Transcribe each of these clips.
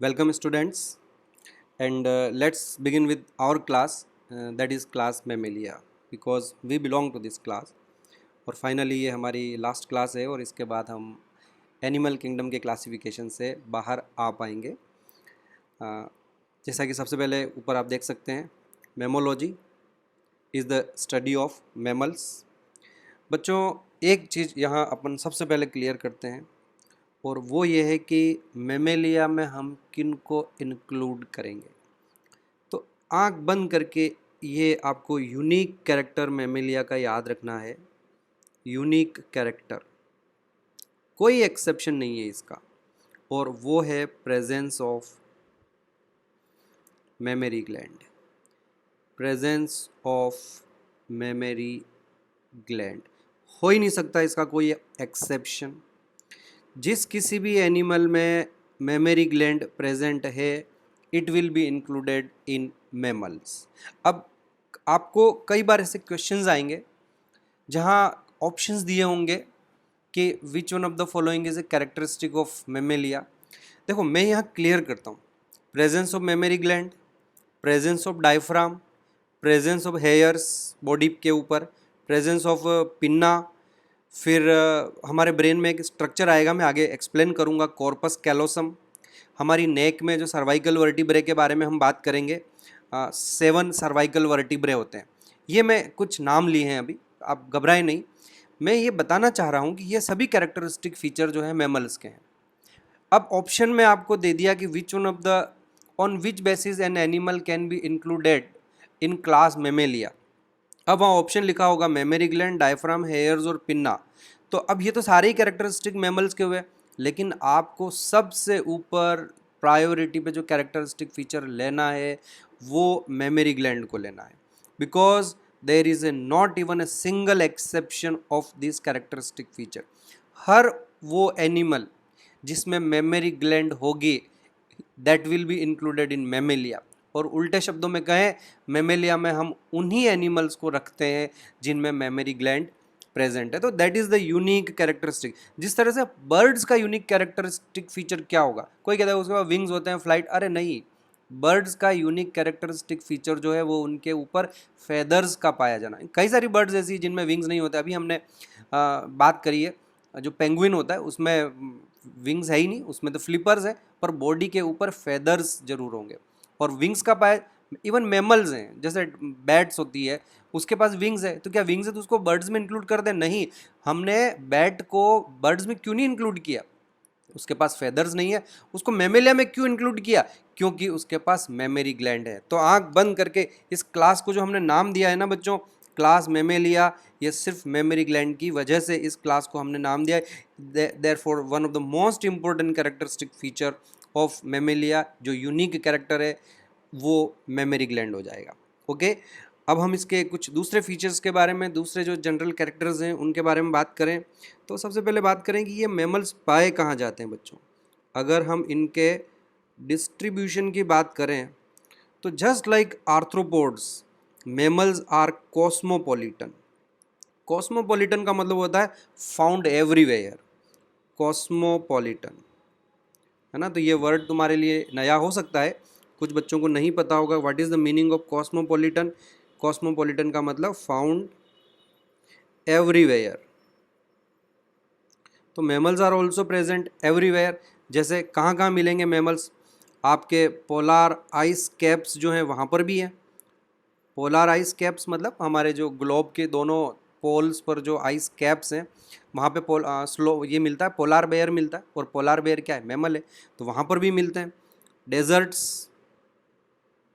Welcome students, and let's begin with our class, that is class Mammalia, because we belong to this class. और finally ये हमारी last class है और इसके बाद हम एनिमल किंगडम के क्लासिफिकेशन से बाहर आ पाएंगे। जैसा कि सबसे पहले ऊपर आप देख सकते हैं, mammalogy is the study of mammals. बच्चों, एक चीज़ यहाँ अपन सबसे पहले क्लियर करते हैं और वो ये है कि मेमेलिया में हम किन को इंक्लूड करेंगे। तो आंख बंद करके ये आपको यूनिक कैरेक्टर मेमेलिया का याद रखना है। यूनिक कैरेक्टर, कोई एक्सेप्शन नहीं है इसका, और वो है presence of memory gland. Presence of memory gland, हो ही नहीं सकता इसका कोई एक्सेप्शन। जिस किसी भी एनिमल में मेमोरी ग्लैंड प्रेजेंट है, it will be included in mammals. अब आपको कई बार ऐसे क्वेश्चंस आएंगे जहां ऑप्शंस दिए होंगे कि which one of the following is a characteristic of Mammalia. देखो, मैं यहाँ क्लियर करता हूँ। Presence of memory gland, presence of diaphragm, presence of hairs body के ऊपर, प्रेजेंस ऑफ पिन्ना, फिर हमारे ब्रेन में एक स्ट्रक्चर आएगा, मैं आगे एक्सप्लेन करूँगा, कॉर्पस कैलोसम। हमारी नेक में जो सर्वाइकल वर्टिब्रे के बारे में हम बात करेंगे, 7 सर्वाइकल वर्टिब्रे होते हैं। ये मैं कुछ नाम लिए हैं, अभी आप घबराएं नहीं। मैं ये बताना चाह रहा हूँ कि ये सभी कैरेक्टरिस्टिक फीचर जो है मैमल्स के हैं। अब ऑप्शन में आपको दे दिया कि which one of the on which basis an animal can be included in class Mammalia. अब वहाँ ऑप्शन लिखा होगा मेमोरी ग्लैंड, डायफ्राम, हेयर्स और पिन्ना। तो अब ये तो सारे ही कैरेक्टरिस्टिक मैमल्स के हुए, लेकिन आपको सबसे ऊपर प्रायोरिटी पे जो कैरेक्टरिस्टिक फीचर लेना है वो मेमोरी ग्लैंड को लेना है, because there is a not even a single exception of this characteristic feature. हर वो एनिमल जिसमें मेमोरी ग्लैंड होगी, that will be included in Mammalia. और उल्टे शब्दों में कहें, मेमेलिया में हम उन्हीं एनिमल्स को रखते हैं जिनमें मेमोरी ग्लैंड प्रेजेंट है। तो that is the unique characteristic. जिस तरह से बर्ड्स का यूनिक कैरेक्टरिस्टिक फीचर क्या होगा, कोई कहता है उसके पास विंग्स होते हैं, फ्लाइट। अरे नहीं, बर्ड्स का यूनिक कैरेक्टरिस्टिक फीचर जो है वो उनके ऊपर फेदर्स का पाया जाना। कई सारी बर्ड्स ऐसी जिनमें विंग्स नहीं होते। अभी हमने बात करी है, जो पेंगुइन होता है उसमें विंग्स है ही नहीं, उसमें तो फ्लिपर्स है, पर बॉडी के ऊपर फेदर्स जरूर होंगे और विंग्स का पाया। इवन मैमल्स हैं, जैसे बैट्स होती है उसके पास विंग्स है, तो क्या विंग्स है तो उसको बर्ड्स में इंक्लूड कर दें? नहीं, हमने बैट को बर्ड्स में क्यों नहीं इंक्लूड किया? उसके पास फेदर्स नहीं है। उसको मेमेलिया में क्यों इंक्लूड किया? क्योंकि उसके पास मेमोरी ग्लैंड है। तो आंख बंद करके इस क्लास को जो हमने नाम दिया है ना बच्चों, क्लास मेमेलिया, ये सिर्फ मेमोरी ग्लैंड की वजह से इस क्लास को हमने नाम दिया है। Therefore one of the most important characteristic feature of Mammalia, जो यूनिक कैरेक्टर है, वो मेमोरी ग्लैंड हो जाएगा। ओके, अब हम इसके कुछ दूसरे फीचर्स के बारे में, दूसरे जो जनरल कैरेक्टर्स हैं उनके बारे में बात करें तो सबसे पहले बात करें कि ये मैमल्स पाए कहाँ जाते हैं बच्चों। अगर हम इनके डिस्ट्रीब्यूशन की बात करें तो just like arthropods, mammals are cosmopolitan. Cosmopolitan का मतलब होता है फाउंड एवरीवेयर। कॉस्मोपॉलिटन है ना, तो ये वर्ड तुम्हारे लिए नया हो सकता है, कुछ बच्चों को नहीं पता होगा what is the meaning of cosmopolitan. Cosmopolitan का मतलब फाउंड एवरीवेयर। तो mammals are also present everywhere. जैसे कहाँ कहाँ मिलेंगे मैमल्स? आपके पोलार आइस कैप्स जो हैं वहाँ पर भी हैं। पोलार आइस कैप्स मतलब हमारे जो ग्लोब के दोनों पोल्स पर जो आइस कैप्स हैं वहाँ पे स्लो ये मिलता है, पोलार बेयर मिलता है। और पोलार बेयर क्या है? मैमल है, तो वहाँ पर भी मिलते हैं। डेजर्ट्स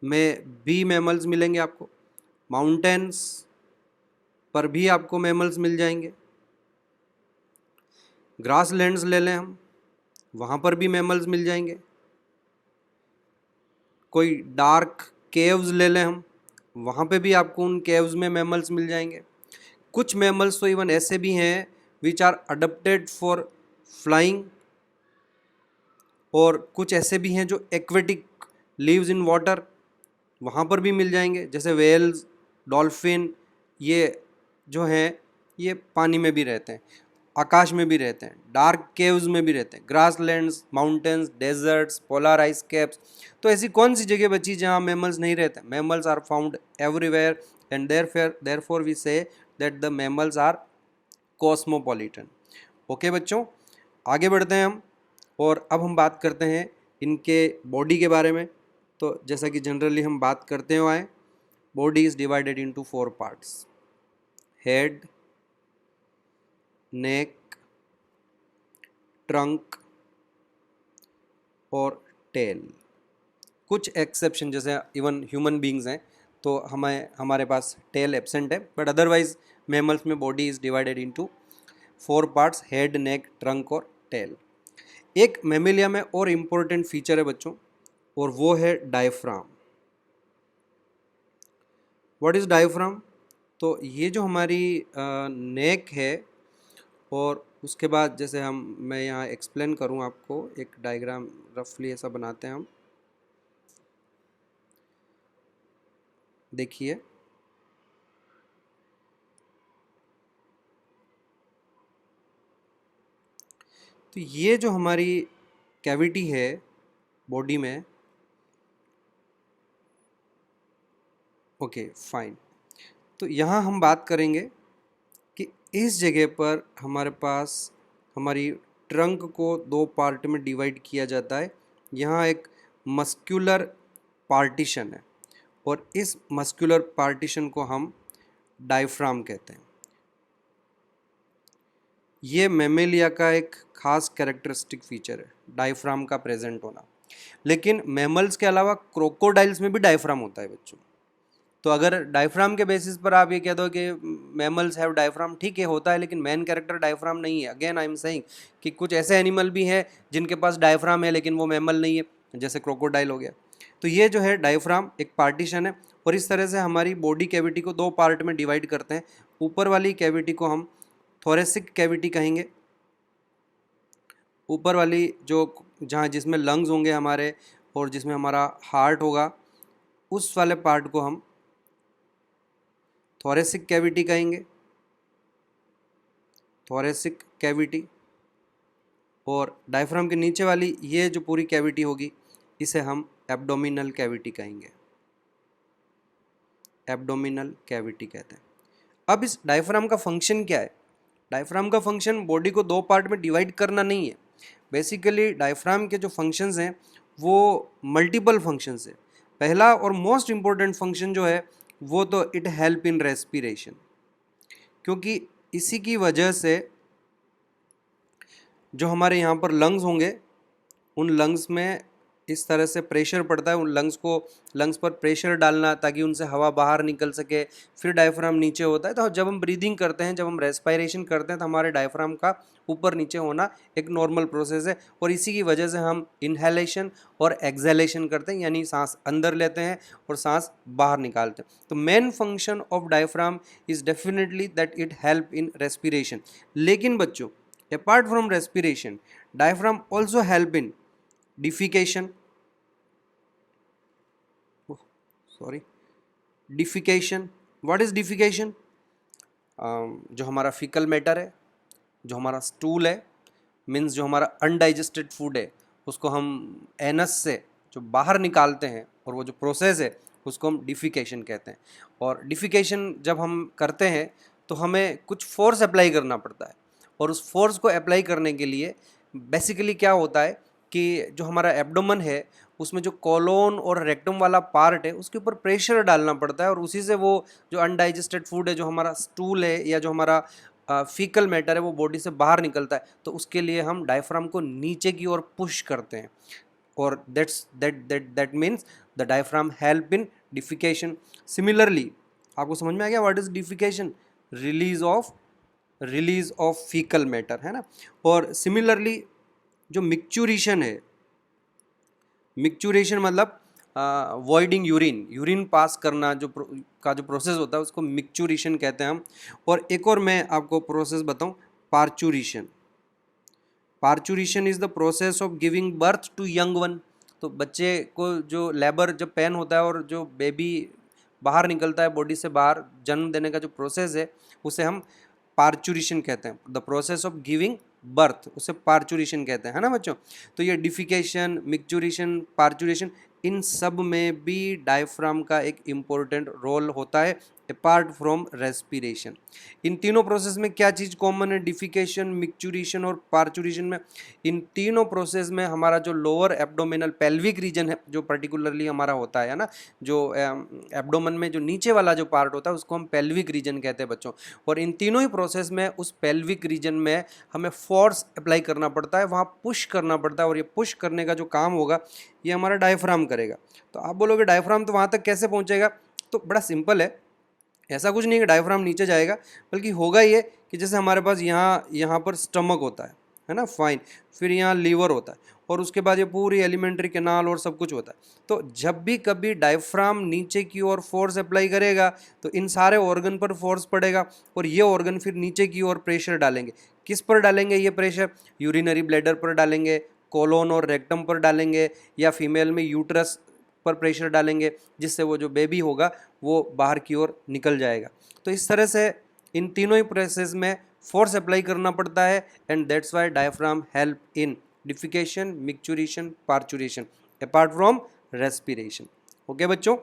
में भी मैमल्स मिलेंगे आपको। माउंटेन्स पर भी आपको मैमल्स मिल जाएंगे। ग्रास लैंड्स ले लें हम, वहाँ पर भी मैमल्स मिल जाएंगे। कोई डार्क केव्स ले लें हम, वहाँ पे भी आपको उन केव्स में मैमल्स मिल जाएंगे। कुछ मैमल्स तो इवन ऐसे भी हैं which are adapted for flying, और कुछ ऐसे भी हैं जो एक्वेटिक लिव्स इन वाटर, वहाँ पर भी मिल जाएंगे। जैसे वेल्स, डॉल्फिन, ये जो हैं ये पानी में भी रहते हैं। आकाश में भी रहते हैं, डार्क केव्स में भी रहते हैं, grasslands, mountains, deserts, polar ice caps. तो ऐसी कौन सी जगह बची जहाँ मैमल्स नहीं रहते? Mammals are found everywhere and therefore we say that the mammals are cosmopolitan. Okay बच्चों, आगे बढ़ते हैं हम, और अब हम बात करते हैं इनके बॉडी के बारे में। तो जैसा कि जनरली हम बात करते हुए आए, body is divided into 4 parts: head, neck, trunk और टेल। कुछ एक्सेप्शन जैसे इवन ह्यूमन बींग्स हैं तो हमारे पास टेल एब्सेंट है, बट अदरवाइज मैमल्स में body is divided into 4 parts: head, neck, trunk और टेल। एक मैमेलिया में और इम्पोर्टेंट फीचर है बच्चों, और वो है डायफ्राम। What is diaphragm? तो ये जो हमारी नेक है, और उसके बाद जैसे मैं यहाँ एक्सप्लेन करूँ आपको, एक डायग्राम रफली ऐसा बनाते हैं हम, देखिए। तो ये जो हमारी कैविटी है बॉडी में, ओके फाइन, तो यहाँ हम बात करेंगे कि इस जगह पर हमारे पास हमारी ट्रंक को 2 पार्ट में डिवाइड किया जाता है। यहाँ एक मस्कुलर पार्टीशन है, और इस मस्कुलर पार्टीशन को हम डायफ्राम कहते हैं। ये मैमेलिया का एक खास कैरेक्टरिस्टिक फीचर है, डायफ्राम का प्रेजेंट होना। लेकिन मैमल्स के अलावा क्रोकोडाइल्स में भी डायफ्राम होता है बच्चों। तो अगर डायफ्राम के बेसिस पर आप ये कह दो कि मैमल्स हैव डायफ्राम, ठीक है होता है, लेकिन मेन कैरेक्टर डायफ्राम नहीं है। अगेन आई एम सेइंग कि कुछ ऐसे एनिमल भी हैं जिनके पास डायफ्राम है लेकिन वो मैमल नहीं है, जैसे क्रोकोडाइल हो गया। तो ये जो है डायफ्राम एक पार्टीशन है, और इस तरह से हमारी बॉडी कैविटी को 2 पार्ट में डिवाइड करते हैं। ऊपर वाली कैविटी को हम थोरेसिक कैविटी कहेंगे। ऊपर वाली जो जिसमें लंग्स होंगे हमारे और जिसमें हमारा हार्ट होगा, उस वाले पार्ट को हम थोरेसिक कैविटी कहेंगे, थोरेसिक कैविटी। और डायफ्राम के नीचे वाली ये जो पूरी कैविटी होगी, इसे हम एब्डोमिनल कैविटी कहेंगे, एब्डोमिनल कैविटी कहते हैं। अब इस डायफ्राम का फंक्शन क्या है? डायफ्राम का फंक्शन बॉडी को 2 पार्ट में डिवाइड करना नहीं है। बेसिकली डायफ्राम के जो फंक्शंस हैं वो मल्टीपल फंक्शंस है। पहला और मोस्ट इम्पोर्टेंट फंक्शन जो है वो तो इट हेल्प इन रेस्पिरेशन, क्योंकि इसी की वजह से जो हमारे यहाँ पर लंग्स होंगे, उन लंग्स में इस तरह से प्रेशर पड़ता है, उन लंग्स पर प्रेशर डालना ताकि उनसे हवा बाहर निकल सके। फिर डायफ्राम नीचे होता है, तो जब हम ब्रीदिंग करते हैं, जब हम रेस्पिरेशन करते हैं, तो हमारे डायफ्राम का ऊपर नीचे होना एक नॉर्मल प्रोसेस है, और इसी की वजह से हम इनहेलेशन और एक्सहेलेशन करते हैं, यानी सांस अंदर लेते हैं और सांस बाहर निकालते हैं। तो main function of diaphragm is definitely that it help in respiration. लेकिन बच्चों, apart from respiration, diaphragm also help in defecation, defecation. What is defecation? जो हमारा फीकल मैटर है, जो हमारा स्टूल है, मीन्स जो हमारा अनडाइजेस्टेड फूड है, उसको हम एनस से जो बाहर निकालते हैं, और वो जो प्रोसेस है उसको हम डिफिकेशन कहते हैं। और डिफिकेशन जब हम करते हैं तो हमें कुछ फोर्स अप्लाई करना पड़ता है, और उस फोर्स को अप्लाई करने के लिए बेसिकली क्या होता है कि जो हमारा एब्डोमन है उसमें जो कॉलोन और रेक्टम वाला पार्ट है उसके ऊपर प्रेशर डालना पड़ता है, और उसी से वो जो अनडाइजेस्टेड फूड है, जो हमारा स्टूल है या जो हमारा फीकल मैटर है, वो बॉडी से बाहर निकलता है। तो उसके लिए हम डायफ्राम को नीचे की ओर पुश करते हैं, और that means the diaphragm help in defecation. Similarly, आपको समझ में आ गया what is defecation? Release of faecal matter, है ना। और सिमिलरली जो मिक्चुरेशन है, मिक्चुरेशन मतलब वॉइडिंग यूरिन पास करना, जो प्रोसेस होता है उसको मिक्चुरेशन कहते हैं हम। और एक और मैं आपको प्रोसेस बताऊं, parturition. Parturition is the process of giving birth to young one. तो बच्चे को जो लेबर जब पेन होता है और जो बेबी बाहर निकलता है बॉडी से बाहर, जन्म देने का जो प्रोसेस है उसे हम पार्चुरेशन कहते हैं, the process of giving birth, उसे पार्चुरेशन कहते हैं, है ना बच्चों। तो ये डिफिकेशन, मिक्चुरेशन, पार्चुरेशन, इन सब में भी डायफ्राम का एक इम्पोर्टेंट रोल होता है अपार्ट फ्रॉम रेस्पिरेशन। इन तीनों प्रोसेस में क्या चीज़ कॉमन है, डिफिकेशन, मिक्चुरेशन और पार्चुरेशन में? इन तीनों प्रोसेस में हमारा जो लोअर एब्डोमिनल पेल्विक रीजन है, जो पर्टिकुलरली हमारा होता है ना, जो एब्डोमन में जो नीचे वाला जो पार्ट होता है उसको हम पेल्विक रीजन कहते हैं बच्चों। और इन तीनों ही प्रोसेस में उस पेल्विक रीजन में हमें फोर्स अप्लाई करना पड़ता है, वहाँ पुश करना पड़ता है, और ये पुश करने का जो काम होगा ये हमारा डायफ्राम करेगा। तो आप बोलोगे डायफ्राम तो वहाँ तक कैसे पहुँचेगा? तो बड़ा सिंपल है, ऐसा कुछ नहीं कि डायफ्राम नीचे जाएगा, बल्कि होगा ये कि जैसे हमारे पास यहाँ पर स्टमक होता है ना, फाइन, फिर यहाँ लीवर होता है, और उसके बाद ये पूरी एलिमेंट्री कैनाल और सब कुछ होता है। तो जब भी कभी डायफ्राम नीचे की ओर फोर्स अप्लाई करेगा तो इन सारे ऑर्गन पर फोर्स पड़ेगा, और ये ऑर्गन फिर नीचे की ओर प्रेशर डालेंगे। किस पर डालेंगे ये प्रेशर? यूरिनरी ब्लैडर पर डालेंगे, कोलोन और रेक्टम पर डालेंगे, या फीमेल में यूट्रस पर प्रेशर डालेंगे, जिससे वो जो बेबी होगा वो बाहर की ओर निकल जाएगा। तो इस तरह से इन तीनों ही प्रोसेस में फोर्स अप्लाई करना पड़ता है, and that's why diaphragm help in defecation, micturition, parturition apart from respiration. Okay बच्चों,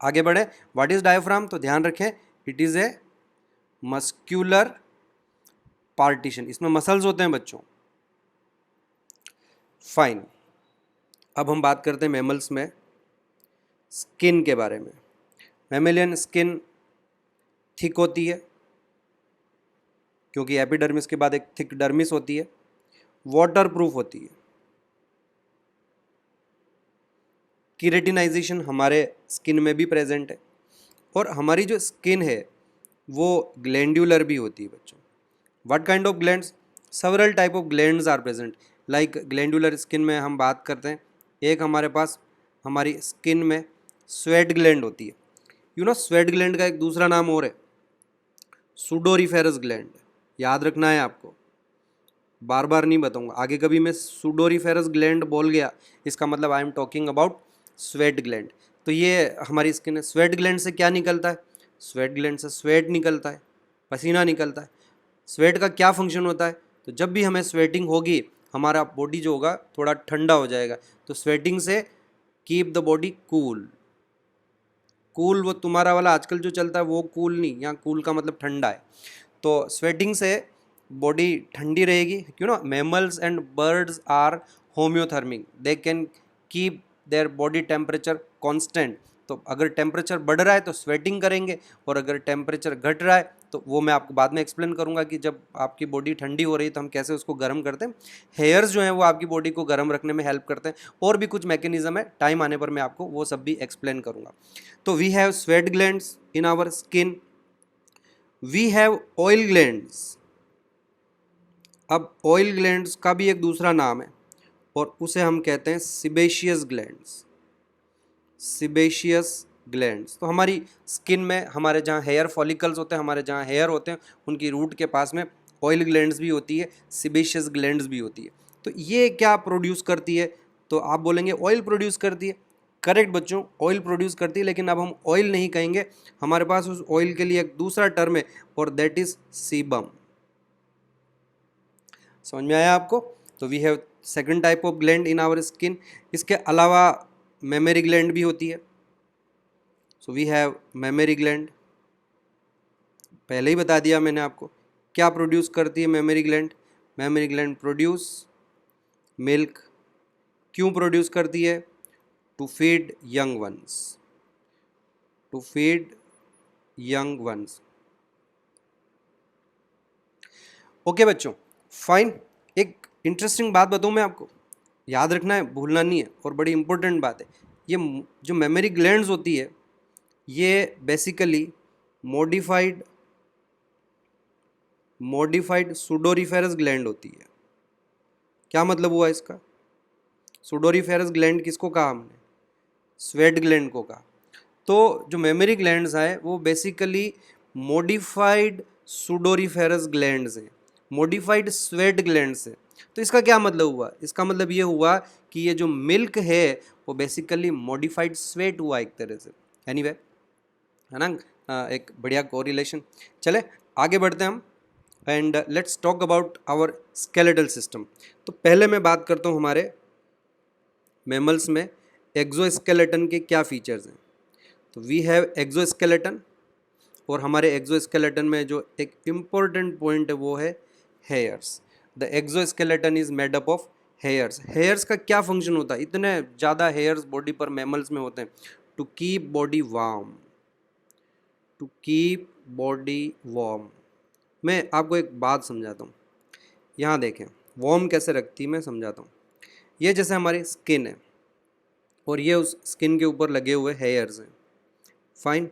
आगे बढ़े। What is diaphragm? तो ध्यान रखें, it is a muscular partition, इसमें मसल्स होते हैं बच्चों। फाइन, अब हम बात करते हैं मैमल्स में स्किन के बारे में। मैमेलियन स्किन थिक होती है, क्योंकि एपिडर्मिस के बाद एक थिक डर्मिस होती है, वाटर प्रूफ होती है, कीरेटिनाइजेशन हमारे स्किन में भी प्रेजेंट है, और हमारी जो स्किन है वो ग्लैंडुलर भी होती है बच्चों। What kind of glands? Several type of glands are present. Like glandular skin में हम बात करते हैं, एक हमारे पास हमारी स्किन में स्वेट ग्लैंड होती है। यू नो, स्वेट ग्लैंड का एक दूसरा नाम और है, सुडोरीफेरस ग्लैंड। याद रखना है आपको, बार बार नहीं बताऊंगा। आगे कभी मैं सुडोरीफेरस ग्लैंड बोल गया, इसका मतलब I am talking about sweat gland. तो ये हमारी स्किन है। स्वेट ग्लैंड से क्या निकलता है? स्वेट ग्लैंड से स्वेट निकलता है, पसीना निकलता है। स्वेट का क्या फंक्शन होता है? तो जब भी हमें स्वेटिंग होगी, हमारा बॉडी जो होगा थोड़ा ठंडा हो जाएगा। तो स्वेटिंग से keep the body cool. Cool वो तुम्हारा वाला आजकल जो चलता है वो कूल नहीं, यहाँ कूल का मतलब ठंडा है। तो स्वेटिंग से बॉडी ठंडी रहेगी। क्यों ना, mammals and birds are homeothermic, they can keep their body temperature constant. तो अगर टेम्परेचर बढ़ रहा है तो स्वेटिंग करेंगे, और अगर टेम्परेचर घट रहा है तो वो मैं आपको बाद में एक्सप्लेन करूंगा कि जब आपकी बॉडी ठंडी हो रही है तो हम कैसे उसको गर्म करते हैं। हेयर्स जो हैं वो आपकी बॉडी को गर्म रखने में हेल्प करते हैं, और भी कुछ मैकेनिज्म है, टाइम आने पर मैं आपको वो सब भी एक्सप्लेन करूंगा। तो we have sweat glands in our skin, we have oil glands. अब ऑयल ग्लैंड्स का भी एक दूसरा नाम है, और उसे हम कहते हैं सिबेशियस ग्लैंड्स। Sebaceous glands. तो हमारी स्किन में हमारे जहाँ हेयर फॉलिकल्स होते हैं, हमारे जहाँ हेयर होते हैं, उनकी रूट के पास में ऑयल ग्लैंड्स भी होती है, सिबेशियस ग्लैंड्स भी होती है। तो ये क्या प्रोड्यूस करती है? तो आप बोलेंगे ऑयल प्रोड्यूस करती है। करेक्ट बच्चों, ऑयल प्रोड्यूस करती है, लेकिन अब हम ऑयल नहीं कहेंगे, हमारे पास उस ऑयल के लिए एक दूसरा टर्म है, और दैट इज सीबम। समझ में आया आपको? तो we have second type of gland in our skin. इसके अलावा मेमरी ग्लैंड भी होती है। So we have mammary gland, पहले ही बता दिया मैंने आपको। क्या प्रोड्यूस करती है mammary gland? Mammary gland produce milk. क्यों प्रोड्यूस करती है? To feed young ones, to feed young ones. Okay बच्चों, फाइन। एक इंटरेस्टिंग बात बताऊं मैं आपको, याद रखना है, भूलना नहीं है, और बड़ी इंपॉर्टेंट बात है। ये जो मेमरी ग्लैंड्स होती है ये बेसिकली मॉडिफाइड सुडोरीफेरस ग्लैंड होती है। क्या मतलब हुआ इसका? सुडोरीफेरस ग्लैंड किसको कहा हमने? स्वेट ग्लैंड को कहा। तो जो मेमरी ग्लैंड्स हैं वो बेसिकली मॉडिफाइड सुडोरीफेरस ग्लैंड्स हैं, मॉडिफाइड स्वेट ग्लैंड्स है। तो इसका क्या मतलब हुआ? इसका मतलब ये हुआ कि ये जो मिल्क है वो बेसिकली मॉडिफाइड स्वेट हुआ एक तरह से। एनीवे, है ना, एक बढ़िया कोरिलेशन। चले आगे बढ़ते हैं हम। And let's talk about our skeletal system. तो पहले मैं बात करता हूँ हमारे मैमल्स में एक्सोस्केलेटन के क्या फीचर्स हैं। तो वी हैव एक्सोस्केलेटन, और हमारे एक्सोस्केलेटन में जो एक इम्पोर्टेंट पॉइंट है वो है hairs. The exoskeleton is made up of hairs. Hairs का क्या फंक्शन होता है? इतने ज़्यादा हेयर्स बॉडी पर मैमल्स में होते हैं। To keep body warm, to keep body warm. मैं आपको एक बात समझाता हूँ, यहाँ देखें वार्म कैसे रखती है, मैं समझाता हूँ। ये जैसे हमारी स्किन है और ये उस स्किन के ऊपर लगे हुए हेयर्स हैं, फाइन।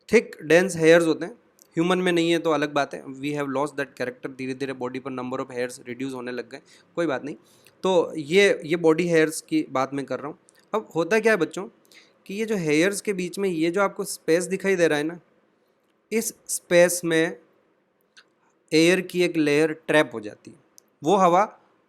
थिक डेंस हेयर्स होते हैं, ह्यूमन में नहीं है तो अलग बात है, we have lost that character. धीरे धीरे बॉडी पर नंबर ऑफ हेयर्स रिड्यूस होने लग गए, कोई बात नहीं। तो ये बॉडी हेयर्स की बात मैं कर रहा हूँ। अब होता क्या है बच्चों कि ये जो हेयर्स के बीच में ये जो आपको स्पेस दिखाई दे रहा है ना, इस स्पेस में एयर की एक लेयर ट्रैप हो जाती है। वो हवा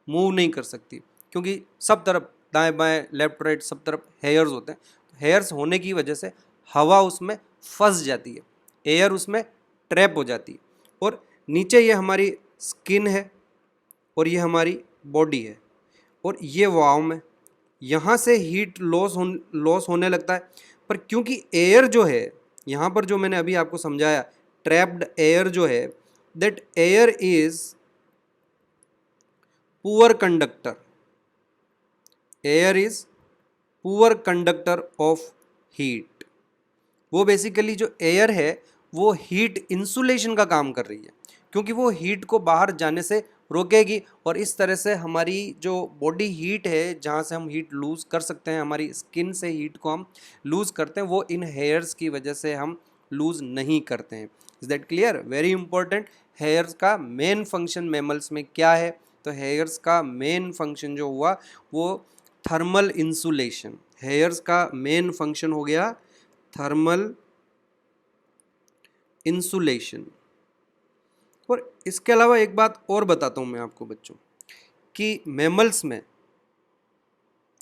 मूव नहीं कर सकती क्योंकि सब तरफ दाएं बाएं लेफ्ट राइट सब तरफ हेयर्स होते हैं। हेयर्स होने की वजह से हवा उसमें फंस जाती है, एयर उसमें ट्रैप हो जाती है। और नीचे ये हमारी स्किन है और ये हमारी बॉडी है और ये वार्म है। यहाँ से हीट लॉस होने लगता है, पर क्योंकि एयर जो है यहाँ पर जो मैंने अभी आपको समझाया, ट्रैप्ड एयर जो है, that air is poor conductor. Air is poor conductor of heat. वो बेसिकली जो एयर है वो हीट इंसुलेशन का काम कर रही है, क्योंकि वो हीट को बाहर जाने से रोकेगी। और इस तरह से हमारी जो बॉडी हीट है, जहाँ से हम हीट लूज़ कर सकते हैं, हमारी स्किन से हीट को हम लूज़ करते हैं, वो इन हेयर्स की वजह से हम लूज़ नहीं करते हैं। Is that clear? Very important. Hairs का मेन फंक्शन मैमल्स में क्या है? तो हेयर्स का मेन फंक्शन जो हुआ वो थर्मल इंसुलेशन। हेयर्स का मेन फंक्शन हो गया थर्मल इंसुलेशन। और इसके अलावा एक बात और बताता हूँ मैं आपको बच्चों, कि मैमल्स में,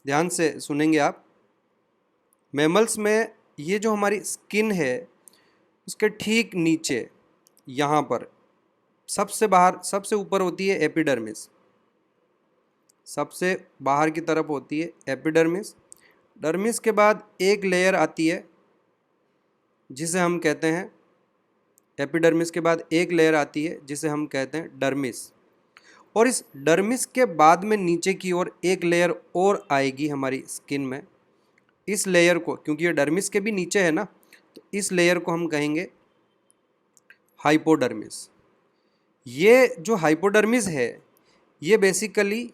ध्यान से सुनेंगे आप, मैमल्स में ये जो हमारी स्किन है उसके ठीक नीचे यहाँ पर सबसे बाहर सबसे ऊपर होती है एपिडर्मिस। सबसे बाहर की तरफ होती है एपिडर्मिस। डर्मिस के बाद एक लेयर आती है जिसे हम कहते हैं, एपिडर्मिस के बाद एक लेयर आती है जिसे हम कहते हैं डर्मिस। और इस डर्मिस के बाद में नीचे की ओर एक लेयर और आएगी हमारी स्किन में। इस लेयर को, क्योंकि ये डर्मिस के भी नीचे है ना, तो इस लेयर को हम कहेंगे हाइपोडर्मिस। ये जो हाइपोडर्मिस है ये बेसिकली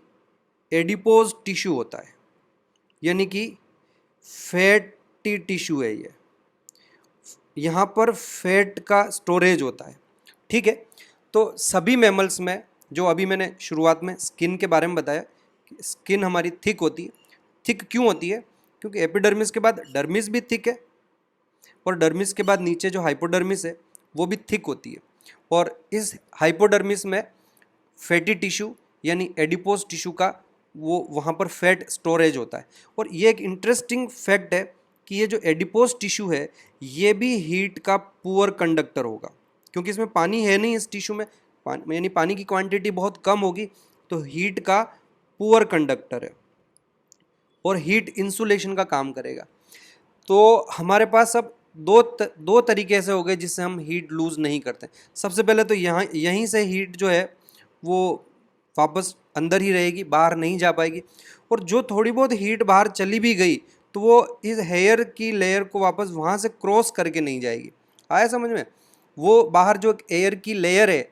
एडिपोज टिश्यू होता है, यानी कि फैटी टिश्यू है ये। यहाँ पर फैट का स्टोरेज होता है, ठीक है। तो सभी मैमल्स में, जो अभी मैंने शुरुआत में स्किन के बारे में बताया, कि स्किन हमारी थिक होती है। थिक क्यों होती है? क्योंकि एपिडर्मिस के बाद डर्मिस भी थिक है, और डर्मिस के बाद नीचे जो हाइपोडर्मिस है वो भी थिक होती है। और इस हाइपोडर्मिस में फैटी टिश्यू यानी एडिपोज टिश्यू का वो वहाँ पर फैट स्टोरेज होता है। और ये एक इंटरेस्टिंग फैक्ट है कि ये जो एडिपोज टिश्यू है ये भी हीट का पुअर कंडक्टर होगा, क्योंकि इसमें पानी है नहीं, इस टिश्यू में यानी पानी की क्वांटिटी बहुत कम होगी, तो हीट का पुअर कंडक्टर है और हीट इंसुलेशन का काम करेगा। तो हमारे पास अब दो तरीके से हो गए जिससे हम हीट लूज़ नहीं करते। सबसे पहले तो यहीं से हीट जो है वो वापस अंदर ही रहेगी, बाहर नहीं जा पाएगी। और जो थोड़ी बहुत हीट बाहर चली भी गई तो वो इस हेयर की लेयर को वापस वहाँ से क्रॉस करके नहीं जाएगी। आया समझ में? वो बाहर जो एयर की लेयर है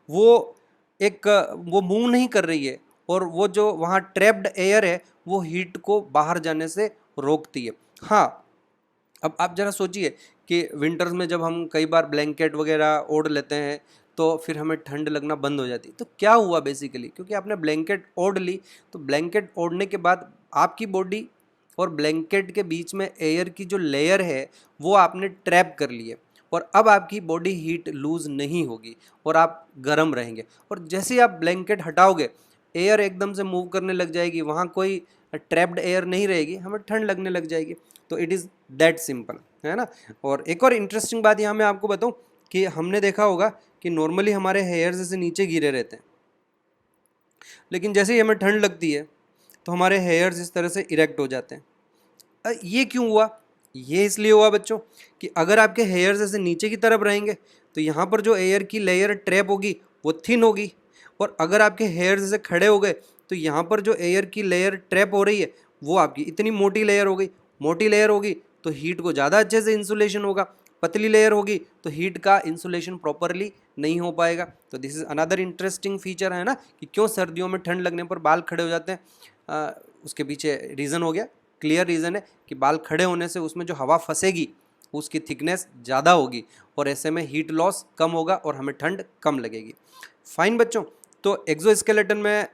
वो मूव नहीं कर रही है, और वो जो वहाँ ट्रैप्ड एयर है वो हीट को बाहर जाने से रोकती है। हाँ, अब आप ज़रा सोचिए कि विंटर्स में जब हम कई बार ब्लैंकेट वगैरह ओढ़ लेते हैं तो फिर हमें ठंड लगना बंद हो जाती है। तो क्या हुआ बेसिकली? क्योंकि आपने ब्लैंकेट ओढ़ ली, तो ब्लैंकेट ओढ़ने के बाद आपकी बॉडी और ब्लैंकेट के बीच में एयर की जो लेयर है वो आपने ट्रैप कर ली है, और अब आपकी बॉडी हीट लूज़ नहीं होगी और आप गर्म रहेंगे। और जैसे ही आप ब्लैंकेट हटाओगे एयर एकदम से मूव करने लग जाएगी, वहाँ कोई ट्रैप्ड एयर नहीं रहेगी, हमें ठंड लगने लग जाएगी। तो इट इज़ दैट सिंपल, है ना। और एक और इंटरेस्टिंग बात यहाँ मैं आपको बताऊँ कि हमने देखा होगा कि नॉर्मली हमारे हेयर्स ऐसे नीचे गिरे रहते हैं, लेकिन जैसे ही हमें ठंड लगती है तो हमारे हेयर्स इस तरह से इरेक्ट हो जाते हैं। ये क्यों हुआ? ये इसलिए हुआ बच्चों कि अगर आपके हेयर्स ऐसे नीचे की तरफ रहेंगे तो यहाँ पर जो एयर की लेयर ट्रैप होगी वो थिन होगी, और अगर आपके हेयर्स ऐसे खड़े हो गए तो यहाँ पर जो एयर की लेयर ट्रैप हो रही है वो आपकी इतनी मोटी लेयर हो गई। मोटी लेयर होगी तो हीट को ज़्यादा अच्छे से इंसुलेशन होगा, पतली लेयर होगी तो हीट का इंसुलेशन प्रॉपरली नहीं हो पाएगा। तो this is another interesting feature है ना, कि क्यों सर्दियों में ठंड लगने पर बाल खड़े हो जाते हैं। उसके पीछे रीज़न हो गया, क्लियर रीज़न है कि बाल खड़े होने से उसमें जो हवा फंसेगी उसकी थिकनेस ज़्यादा होगी, और ऐसे में हीट लॉस कम होगा और हमें ठंड कम लगेगी। फाइन बच्चों, तो एक्सोस्केलेटन में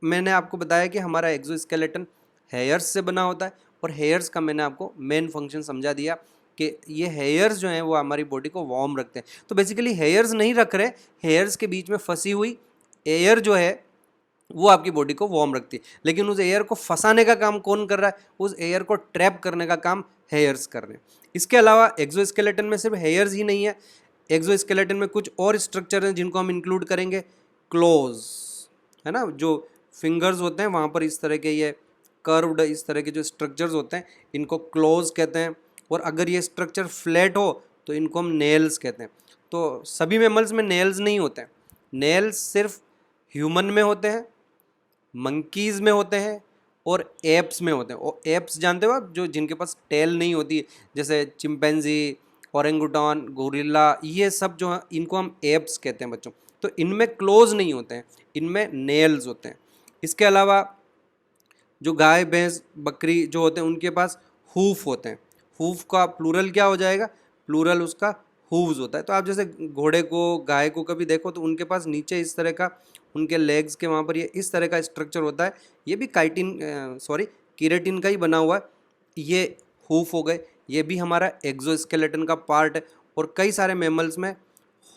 मैंने आपको बताया कि हमारा एक्सोस्केलेटन हेयर्स से बना होता है, और हेयर्स का मैंने आपको मेन फंक्शन समझा दिया कि ये हेयर्स जो हैं वो हमारी बॉडी को वार्म रखते हैं। तो बेसिकली हेयर्स नहीं रख रहे, हेयर्स के बीच में फंसी हुई एयर जो है वो आपकी बॉडी को वार्म रखती है, लेकिन उस एयर को फंसाने का काम कौन कर रहा है? उस एयर को ट्रैप करने का काम हेयर्स कर रहे हैं। इसके अलावा एक्सोस्केलेटन में सिर्फ हेयर्स ही नहीं है, एक्सोस्केलेटन में कुछ और स्ट्रक्चर हैं जिनको हम इंक्लूड करेंगे। क्लोज है ना, जो फिंगर्स होते हैं वहाँ पर इस तरह के ये कर्व्ड इस तरह के जो स्ट्रक्चर्स होते हैं इनको क्लोज कहते हैं, और अगर ये स्ट्रक्चर फ्लैट हो तो इनको हम नेल्स कहते हैं। तो सभी मैमल्स में नेल्स नहीं होते हैं, नेल्स सिर्फ ह्यूमन में होते हैं, मंकीज़ में होते हैं और एप्स में होते हैं। और एप्स जानते हो आप, जो जिनके पास टेल नहीं होती, जैसे चिंपैंजी, ओरेंगुटान, गोरिल्ला, ये सब जो हैं इनको हम एप्स कहते हैं बच्चों। तो इनमें क्लोज नहीं होते हैं, इनमें नेल्स होते हैं। इसके अलावा जो गाय भैंस बकरी जो होते हैं उनके पास हूफ होते हैं। हूफ का प्लूरल क्या हो जाएगा? प्लूरल उसका हूव्स होता है। तो आप जैसे घोड़े को गाय को कभी देखो तो उनके पास नीचे इस तरह का, उनके लेग्स के वहाँ पर ये इस तरह का स्ट्रक्चर होता है। ये भी कीरेटिन का ही बना हुआ है। ये हूफ हो गए, ये भी हमारा एक्सोस्केलेटन का पार्ट है। और कई सारे मैमल्स में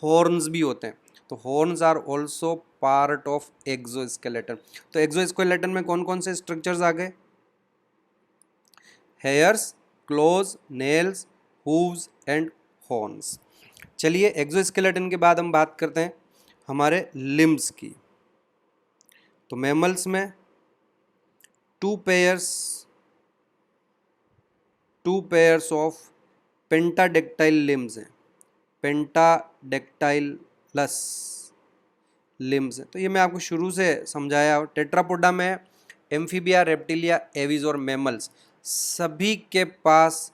हॉर्न्स भी होते हैं, तो horns are also part of exoskeleton. तो एक्सोस्केलेटन में कौन कौन से स्ट्रक्चर्स आ गए? Hairs, claws, nails, hooves and horns. चलिए एक्सोस्केलेटन के बाद हम बात करते हैं हमारे लिम्स की। तो मैमल्स में two pairs of pentadactyl limbs हैं, पेंटाडेक्टाइलस लिम्स हैं। तो ये मैं आपको शुरू से समझाया। टेट्रापोडा में एम्फीबिया, रेप्टिलिया, एविज और मैमल्स सभी के पास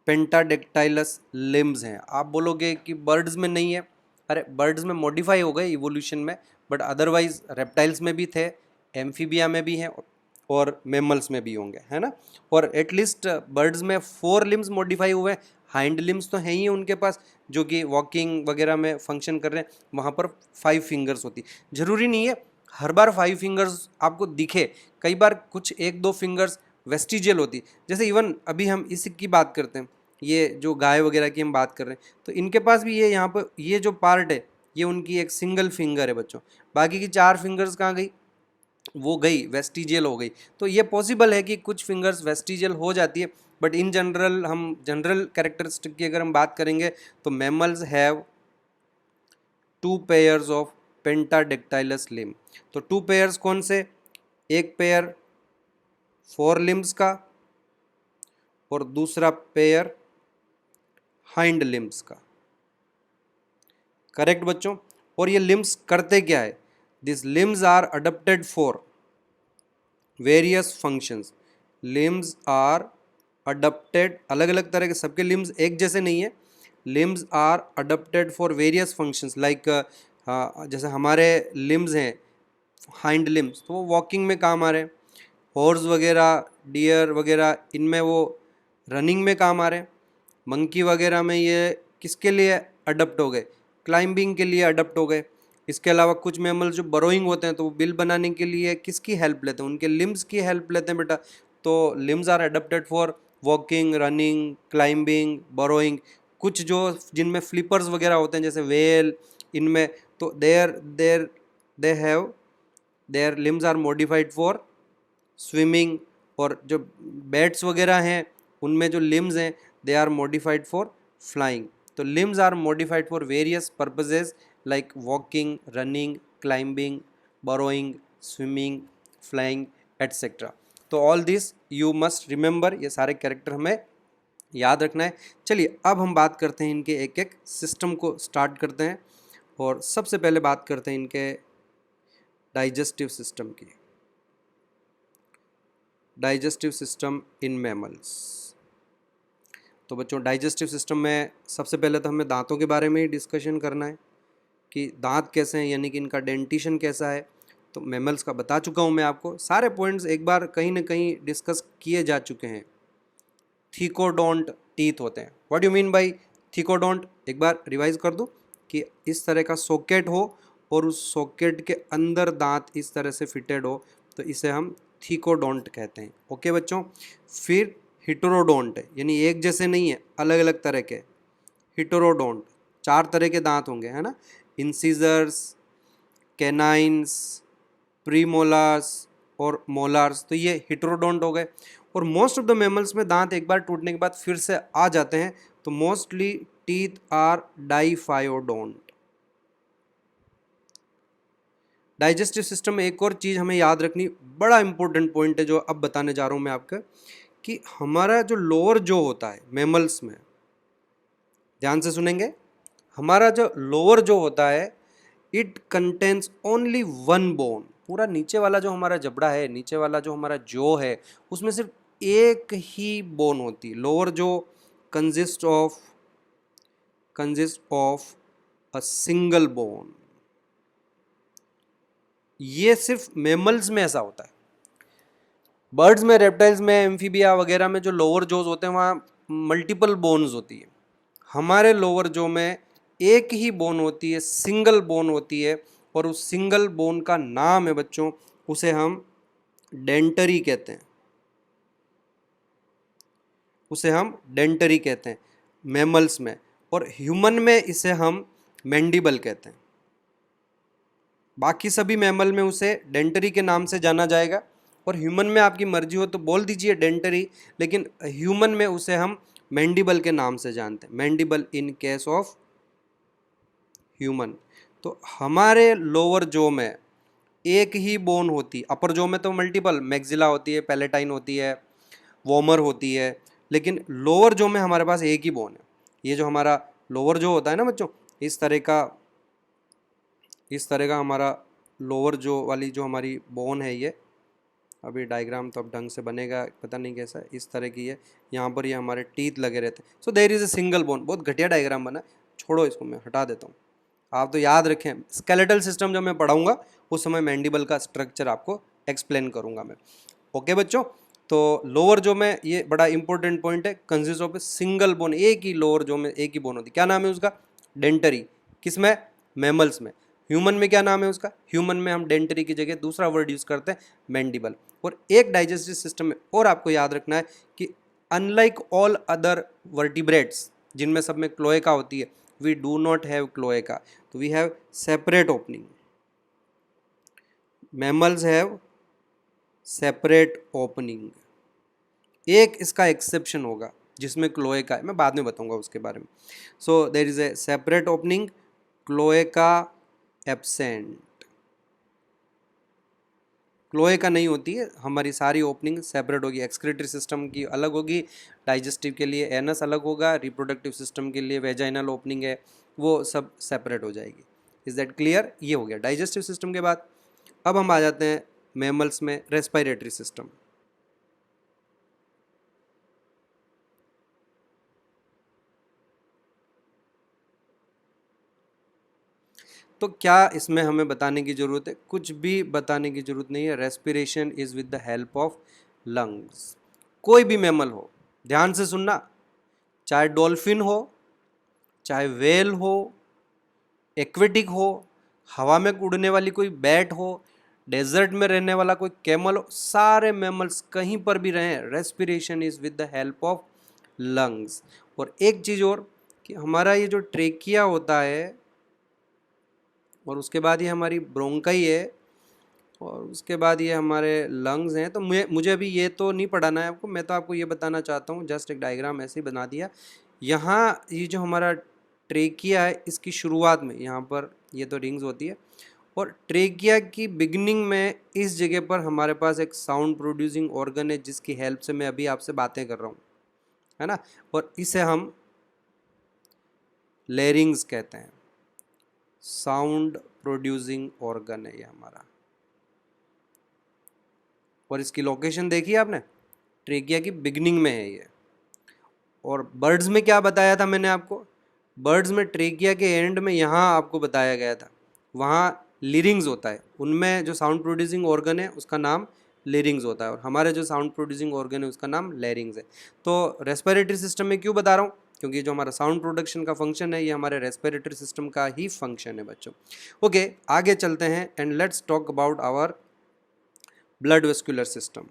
पेंटाडेक्टाइलस लिम्स हैं। आप बोलोगे कि बर्ड्स में नहीं है, अरे बर्ड्स में मॉडिफाई हो गए इवोल्यूशन में, बट अदरवाइज रेप्टाइल्स में भी थे, एम्फीबिया में भी हैं और मैमल्स में भी होंगे, है ना। और एटलीस्ट बर्ड्स में 4 लिम्स मॉडिफाई हुए हैं। हाइंड लिम्स तो हैं ही उनके पास, जो कि वॉकिंग वगैरह में फंक्शन कर रहे हैं, वहाँ पर 5 फिंगर्स होती। ज़रूरी नहीं है हर बार 5 फिंगर्स आपको दिखे, कई बार कुछ 1-2 फिंगर्स वेस्टिजियल होती। जैसे इवन अभी हम इसकी बात करते हैं, ये जो गाय वगैरह की हम बात कर रहे हैं, तो इनके पास भी ये यहाँ पर ये जो पार्ट है ये उनकी एक सिंगल फिंगर है बच्चों। बाकी की 4 फिंगर्स कहाँ गई? वो गई, वेस्टिजियल हो गई। तो ये पॉसिबल है कि कुछ फिंगर्स वेस्टिजियल हो जाती है, बट इन जनरल हम जनरल कैरेक्टरिस्टिक की अगर हम बात करेंगे तो mammals have 2 pairs of pentadactylous limb. तो 2 पेयर्स कौन से? एक पेयर 4 लिम्स का और दूसरा पेयर हाइंड लिम्स का। करेक्ट बच्चों। और ये लिम्स करते क्या है? This limbs are adapted for various functions. Limbs are adapted, अलग अलग तरह के, सबके लिम्स एक जैसे नहीं है। Limbs are adapted for various functions like, जैसे हमारे लिम्स हैं हाइंड लिम्स, तो वो वॉकिंग में काम आ रहे हैं। हॉर्स वगैरह, डियर वगैरह, इनमें वो रनिंग में काम आ रहे हैं। मंकी वगैरह में ये किसके लिए अडप्ट हो गए? क्लाइंबिंग के लिए अडप्ट हो गए। इसके अलावा कुछ मैमल्स जो बरोइंग होते हैं तो वो बिल बनाने के लिए किसकी हेल्प लेते हैं? उनके लिम्स की हेल्प लेते हैं बेटा। तो limbs are adapted for walking, running, climbing, burrowing. कुछ जो जिनमें फ्लिपर्स वगैरह होते हैं जैसे वेल, इनमें तो they have their limbs are modified for swimming. और जो बैट्स वगैरह हैं उनमें जो लिम्स हैं they are modified for flying. तो limbs are modified for various purposes like walking, running, climbing, burrowing, swimming, flying etcetera. तो all this you must remember, ये सारे कैरेक्टर हमें याद रखना है। चलिए अब हम बात करते हैं इनके एक एक सिस्टम को स्टार्ट करते हैं, और सबसे पहले बात करते हैं इनके डाइजेस्टिव सिस्टम की। Digestive system in mammals. तो बच्चों डाइजेस्टिव सिस्टम में सबसे पहले तो हमें दांतों के बारे में ही डिस्कशन करना है कि दांत कैसे हैं, यानी कि इनका डेंटिशन कैसा है। तो मैमल्स का बता चुका हूँ मैं आपको, सारे पॉइंट्स एक बार कहीं ना कहीं डिस्कस किए जा चुके हैं। थीकोडोंट टीथ होते हैं। What you mean by thecodont, एक बार रिवाइज कर दूँ कि इस तरह का सॉकेट हो और उस सॉकेट के अंदर दांत इस तरह से फिटेड हो, तो इसे हम थीकोडोंट कहते हैं। ओके बच्चों। फिर हिटरोडोंट है, यानी एक जैसे नहीं है, अलग अलग तरह के। हिटरोडोंट, 4 तरह के दांत होंगे, है ना। इंसीजर्स, कैनाइन्स, प्रीमोलार्स और मोलार्स, तो ये हिटरोडोंट हो गए। और मोस्ट ऑफ द मैमल्स में दांत एक बार टूटने के बाद फिर से आ जाते हैं, तो mostly teeth are diphyodont. Digestive system में एक और चीज़ हमें याद रखनी, बड़ा इंपॉर्टेंट पॉइंट है जो अब बताने जा रहा हूँ मैं आपका, कि हमारा जो लोअर जो होता है मैमल्स में, ध्यान से सुनेंगे, हमारा जो लोअर जो होता है it contains only one bone. पूरा नीचे वाला जो हमारा जबड़ा है, नीचे वाला जो हमारा जो है, उसमें सिर्फ एक ही बोन होती है। लोअर जो consist of a single bone. ये सिर्फ मैमल्स में ऐसा होता है। बर्ड्स में, रेप्टाइल्स में, एम्फीबिया वगैरह में जो लोअर जोज होते हैं वहाँ मल्टीपल बोन्स होती है। हमारे लोअर जो में एक ही बोन होती है, सिंगल बोन होती है, और उस सिंगल बोन का नाम है बच्चों, उसे हम डेंटरी कहते हैं। उसे हम डेंटरी कहते हैं मैमल्स में, और ह्यूमन में इसे हम मैंडिबल कहते हैं। बाकी सभी मैमल में उसे डेंटरी के नाम से जाना जाएगा, और ह्यूमन में आपकी मर्जी हो तो बोल दीजिए डेंटरी, लेकिन ह्यूमन में उसे हम मैंडिबल के नाम से जानते हैं। Mandible in case of human. तो हमारे लोअर जो में एक ही बोन होती, अपर जो में तो मल्टीपल, मैक्सिला होती है, पैलेटाइन होती है, वॉमर होती है, लेकिन लोअर जो में हमारे पास एक ही बोन है। ये जो हमारा लोअर जो होता है ना बच्चों, इस तरह का हमारा लोअर जो वाली जो हमारी बोन है, ये अभी डायग्राम तो अब ढंग से बनेगा, पता नहीं कैसा, इस तरह की है। यहाँ पर ये हमारे टीथ लगे रहते हैं। So there is a single bone. बहुत घटिया डायग्राम बना, छोड़ो इसको, मैं हटा देता हूँ। आप तो याद रखें, स्केलेटल सिस्टम जब मैं पढ़ाऊँगा उस समय मैंडिबल का स्ट्रक्चर आपको एक्सप्लेन करूँगा मैं। ओके बच्चों। तो लोअर जो में ये बड़ा इंपॉर्टेंट पॉइंट है, consist of a single bone. एक ही लोअर जो में एक ही बोन होती है। क्या नाम है उसका? डेंटरी। किसमें? मैमल्स में। ह्यूमन में क्या नाम है उसका? ह्यूमन में हम डेंटरी की जगह दूसरा वर्ड यूज करते हैं, मैंडिबल। और एक डाइजेस्टिव सिस्टम में और आपको याद रखना है कि अनलाइक ऑल अदर वर्टिब्रेट्स, जिनमें सब में क्लोएका होती है, we do not have cloaca, तो we have separate opening. Mammals have separate opening. एक इसका एक्सेप्शन होगा जिसमें क्लोएका है, मैं बाद में बताऊंगा उसके बारे में। So there is a separate opening, cloaca absent. Cloaca नहीं होती है, हमारी सारी ओपनिंग सेपरेट होगी। एक्सक्रीटरी सिस्टम की अलग होगी, डाइजेस्टिव के लिए एनस अलग होगा, रिप्रोडक्टिव सिस्टम के लिए वेजाइनल ओपनिंग है, वो सब सेपरेट हो जाएगी। Is that clear? ये हो गया डाइजेस्टिव सिस्टम के बाद। अब हम आ जाते हैं मैमल्स में रेस्पिरेटरी सिस्टम। तो क्या इसमें हमें बताने की ज़रूरत है? कुछ भी बताने की ज़रूरत नहीं है। Respiration is with the help of lungs. कोई भी मैमल हो, ध्यान से सुनना, चाहे डॉल्फिन हो, चाहे वेल हो, एक्वेटिक हो, हवा में उड़ने वाली कोई बैट हो, डेजर्ट में रहने वाला कोई कैमल हो, सारे मैमल्स कहीं पर भी रहें, respiration is with the help of lungs. और एक चीज़ और, कि हमारा ये जो ट्रेकिया होता है, और उसके बाद ये हमारी ब्रोंकाई है, और उसके बाद ये हमारे लंग्स हैं। तो मुझे अभी ये तो नहीं पढ़ाना है आपको, मैं तो आपको ये बताना चाहता हूँ, जस्ट एक डायग्राम ऐसे ही बना दिया। यहाँ ये जो हमारा ट्रेकिया है इसकी शुरुआत में, यहाँ पर ये तो रिंग्स होती है, और ट्रेकिया की बिगिनिंग में इस जगह पर हमारे पास एक साउंड प्रोड्यूसिंग ऑर्गन है जिसकी हेल्प से मैं अभी आपसे बातें कर रहा हूँ, है ना, और इसे हम लेरिंग्स कहते हैं। साउंड प्रोड्यूसिंग ऑर्गन है ये हमारा, और इसकी लोकेशन देखी आपने, ट्रेकिया की बिगिनिंग में है ये। और बर्ड्स में क्या बताया था मैंने आपको, बर्ड्स में ट्रेकिया के एंड में यहाँ आपको बताया गया था, वहाँ लिरिंग्स होता है, उनमें जो साउंड प्रोड्यूसिंग ऑर्गन है उसका नाम लिरिंग्स होता है, और हमारे जो साउंड प्रोड्यूसिंग ऑर्गन है उसका नाम लेरिंग्स है। तो रेस्पिरेटरी सिस्टम में क्यों बता रहा हूँ, क्योंकि जो हमारा साउंड प्रोडक्शन का फंक्शन है ये हमारे रेस्पिरेटरी सिस्टम का ही फंक्शन है बच्चों। ओके, आगे चलते हैं and let's talk about our blood vascular system.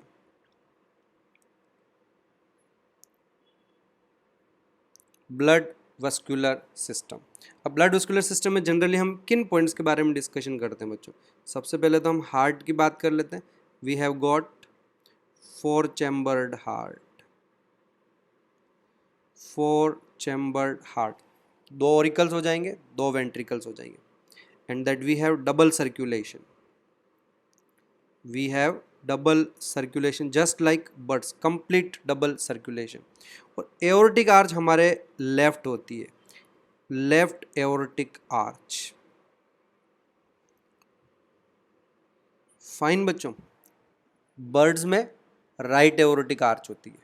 Blood vascular system. अब ब्लड वेस्कुलर सिस्टम में जनरली हम किन पॉइंट्स के बारे में डिस्कशन करते हैं बच्चों? सबसे पहले तो हम हार्ट की बात कर लेते हैं। We have got 4 chambered heart, 4 chambered heart, 2 auricles हो जाएंगे, 2 वेंट्रिकल्स हो जाएंगे, and that we have double circulation, we have double circulation just like birds, complete double circulation. और एओर्टिक आर्च हमारे लेफ्ट होती है, लेफ्ट एओर्टिक आर्च। फाइन बच्चों, birds में राइट एओर्टिक आर्च होती है,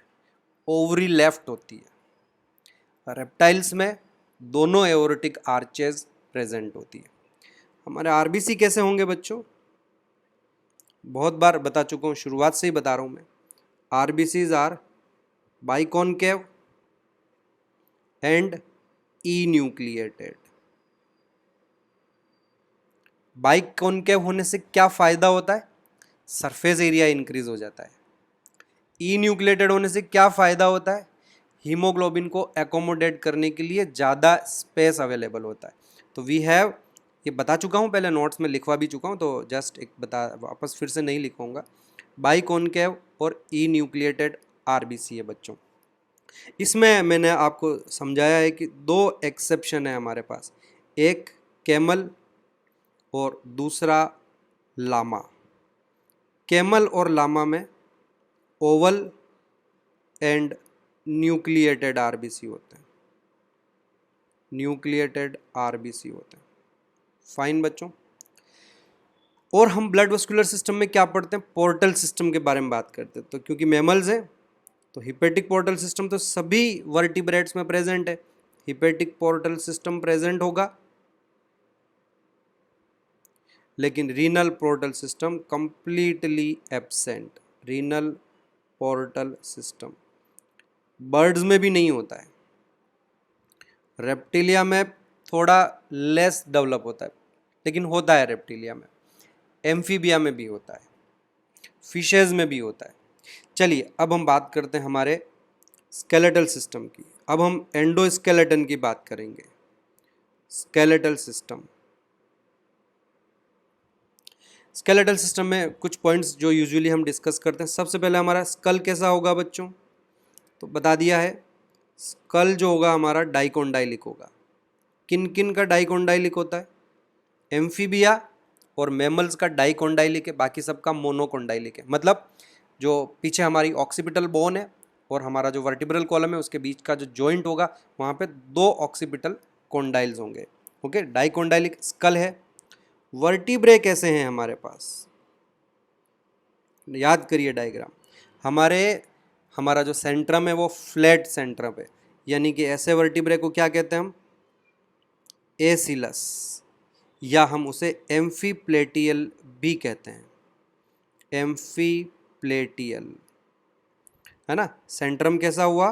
ओवरी लेफ्ट होती है। रेप्टाइल्स में दोनों एओर्टिक आर्चेज प्रेजेंट होती है। हमारे आरबीसी कैसे होंगे बच्चों? बहुत बार बता चुका हूँ, शुरुआत से ही बता रहा हूँ मैं। RBCs are biconcave and enucleated. Biconcave होने से क्या फायदा होता है? सरफेस एरिया इंक्रीज हो जाता है। इन्यूक्लिएटेड होने से क्या फायदा होता है? हीमोग्लोबिन को एकोमोडेट करने के लिए ज़्यादा स्पेस अवेलेबल होता है। तो वी हैव, ये बता चुका हूँ पहले, नोट्स में लिखवा भी चुका हूँ, तो जस्ट एक वापस फिर से नहीं लिखूँगा। बाइकॉनकेव और इन्यूक्लिएटेड आरबीसी है बच्चों। इसमें मैंने आपको समझाया है कि 2 एक्सेप्शन है हमारे पास, एक कैमल और दूसरा लामा। कैमल और लामा में ओवल एंड न्यूक्लिएटेड आरबीसी होते हैं, न्यूक्लिएटेड आरबीसी होते हैं। फाइन बच्चों, और हम ब्लड वेस्कुलर सिस्टम में क्या पढ़ते हैं? पोर्टल सिस्टम के बारे में बात करते हैं। तो क्योंकि मैमल्स हैं तो हिपेटिक पोर्टल सिस्टम तो सभी वर्टिब्रेट्स में प्रेजेंट है, हिपेटिक पोर्टल सिस्टम प्रेजेंट होगा, लेकिन renal portal system completely absent. Renal portal system birds में भी नहीं होता है, रेप्टिलिया में थोड़ा लेस डेवलप होता है, लेकिन होता है रेप्टिलिया में, एम्फीबिया में भी होता है, फिशेज में भी होता है। चलिए अब हम बात करते हैं हमारे स्केलेटल सिस्टम की। अब हम एंडोस्केलेटन की बात करेंगे। स्केलेटल सिस्टम, स्केलेटल सिस्टम में कुछ पॉइंट्स जो यूजुअली हम डिस्कस करते हैं। सबसे पहले हमारा स्कल कैसा होगा बच्चों? तो बता दिया है, स्कल जो होगा हमारा डाइकोंडाइलिक होगा। किन किन का डाइकोंडाइलिक होता है? एम्फीबिया और मैमल्स का डाइकोंडाइलिक है, बाकी सबका मोनोकोंडाइलिक है। मतलब जो पीछे हमारी ऑक्सीपिटल बोन है और हमारा जो वर्टिब्रल कॉलम है उसके बीच का जो जॉइंट होगा वहाँ पे 2 ऑक्सीपिटल कोंडाइल्स होंगे। ओके, डाइकोंडाइलिक स्कल है। वर्टिब्रे कैसे हैं हमारे पास? याद करिए डायग्राम। हमारा जो सेंट्रम है वो फ्लैट सेंट्रम है, यानी कि ऐसे वर्टिब्रे को क्या कहते हैं हम? एसिलस, या हम उसे एम्फीप्लेटियल भी कहते हैं, एम्फीप्लेटियल, है ना। सेंट्रम कैसा हुआ?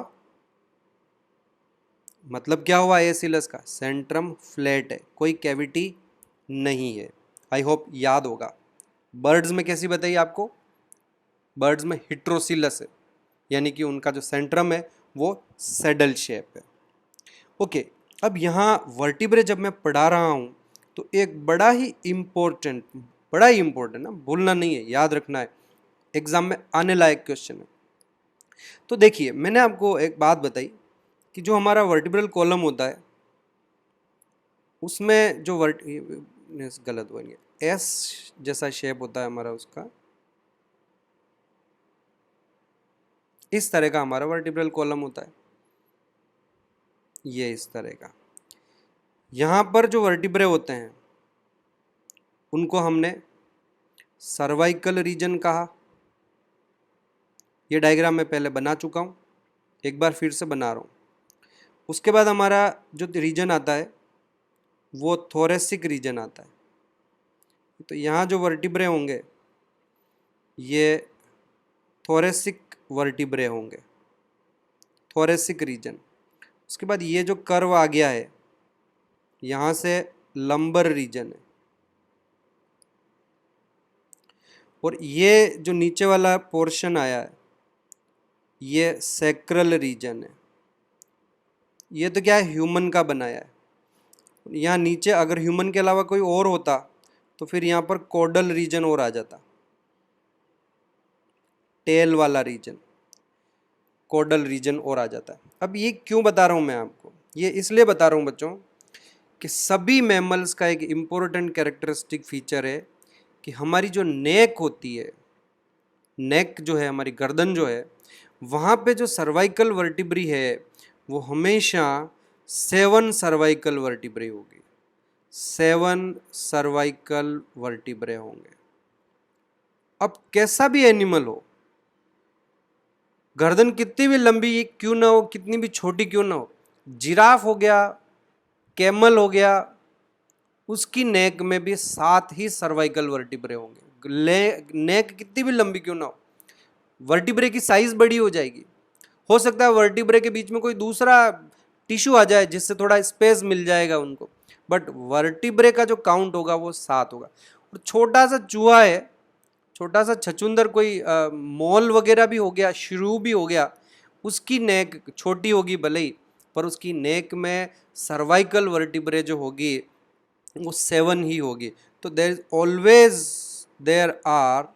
मतलब क्या हुआ एसिलस का? सेंट्रम फ्लैट है, कोई कैविटी नहीं है। आई होप याद होगा। बर्ड्स में कैसी बताइए आपको? बर्ड्स में हिट्रोसिलस है, यानी कि उनका जो सेंट्रम है वो सैडल शेप है। ओके, अब यहाँ वर्टिब्रे जब मैं पढ़ा रहा हूँ तो एक बड़ा ही इम्पोर्टेंट ना, भूलना नहीं है, याद रखना है, एग्जाम में आने लायक क्वेश्चन है। तो देखिए, मैंने आपको एक बात बताई कि जो हमारा वर्टिब्रल कॉलम होता है उसमें जो गलत बन गया, एस जैसा शेप होता है हमारा, उसका इस तरह का हमारा वर्टिब्रल कॉलम होता है, ये इस तरह का। यहाँ पर जो वर्टिब्रे होते हैं उनको हमने सर्वाइकल रीजन कहा। ये डायग्राम मैं पहले बना चुका हूँ, एक बार फिर से बना रहा हूँ। उसके बाद हमारा जो रीजन आता है वो थोरेसिक रीजन आता है। तो यहाँ जो वर्टिब्रे होंगे ये थोरेसिक वर्टिब्रे होंगे, थोरेसिक रीजन। उसके बाद ये जो कर्व आ गया है यहाँ से लंबर रीजन है, और ये जो नीचे वाला पोर्शन आया है ये सैक्रल रीजन है। ये तो क्या है, ह्यूमन का बनाया है। यहाँ नीचे अगर ह्यूमन के अलावा कोई और होता तो फिर यहाँ पर कोडल रीजन और आ जाता, टेल वाला रीजन, कोडल रीजन और आ जाता है। अब ये क्यों बता रहा हूँ मैं आपको, ये इसलिए बता रहा हूँ बच्चों कि सभी मैमल्स का एक इम्पोर्टेंट कैरेक्टरिस्टिक फीचर है कि हमारी जो नेक होती है, नेक जो है, हमारी गर्दन जो है, वहाँ पे जो सर्वाइकल वर्टिब्री है वो हमेशा 7 सर्वाइकल वर्टिब्रे होगी, 7 सर्वाइकल वर्टिब्रे होंगे। अब कैसा भी एनिमल हो, गर्दन कितनी भी लंबी क्यों ना हो, कितनी भी छोटी क्यों ना हो, जिराफ हो गया, कैमल हो गया, उसकी नेक में भी 7 ही सर्वाइकल वर्टिब्रे होंगे। नेक कितनी भी लंबी क्यों ना हो, वर्टिब्रे की साइज बड़ी हो जाएगी। हो सकता है वर्टिब्रे के बीच में कोई दूसरा टिश्यू आ जाए जिससे थोड़ा स्पेस मिल जाएगा उनको, बट वर्टिब्रे का जो काउंट होगा वो 7 होगा। और छोटा सा चूहा है, छोटा सा छछूंदर, कोई मॉल वगैरह भी हो गया, श्रू भी हो गया, उसकी नेक छोटी होगी भले ही, पर उसकी नेक में सर्वाइकल वर्टिब्रे जो होगी वो 7 ही होगी। तो देयर आर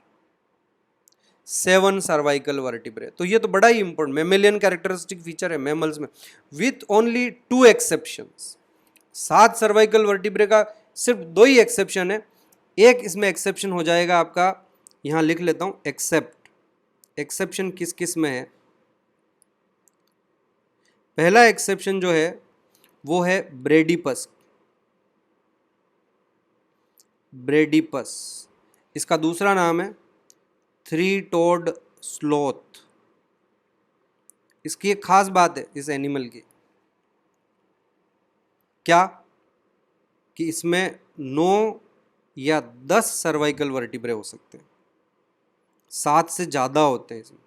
7 सर्वाइकल वर्टिब्रे। तो ये तो बड़ा ही इंपॉर्टेंट मेमेलियन कैरेक्टरिस्टिक फीचर है मैमल्स में, with only 2 exceptions. 7 cervical vertebrae का सिर्फ 2 ही एक्सेप्शन है। एक इसमें एक्सेप्शन हो जाएगा आपका, यहां लिख लेता हूं, एक्सेप्शन किस किस में है। पहला एक्सेप्शन जो है वो है ब्रेडीपस, इसका दूसरा नाम है 3-toed स्लॉथ। इसकी एक खास बात है इस एनिमल की, क्या कि इसमें 9 या 10 सर्वाइकल वर्टिब्रे हो सकते हैं, 7 से ज़्यादा होते हैं इसमें।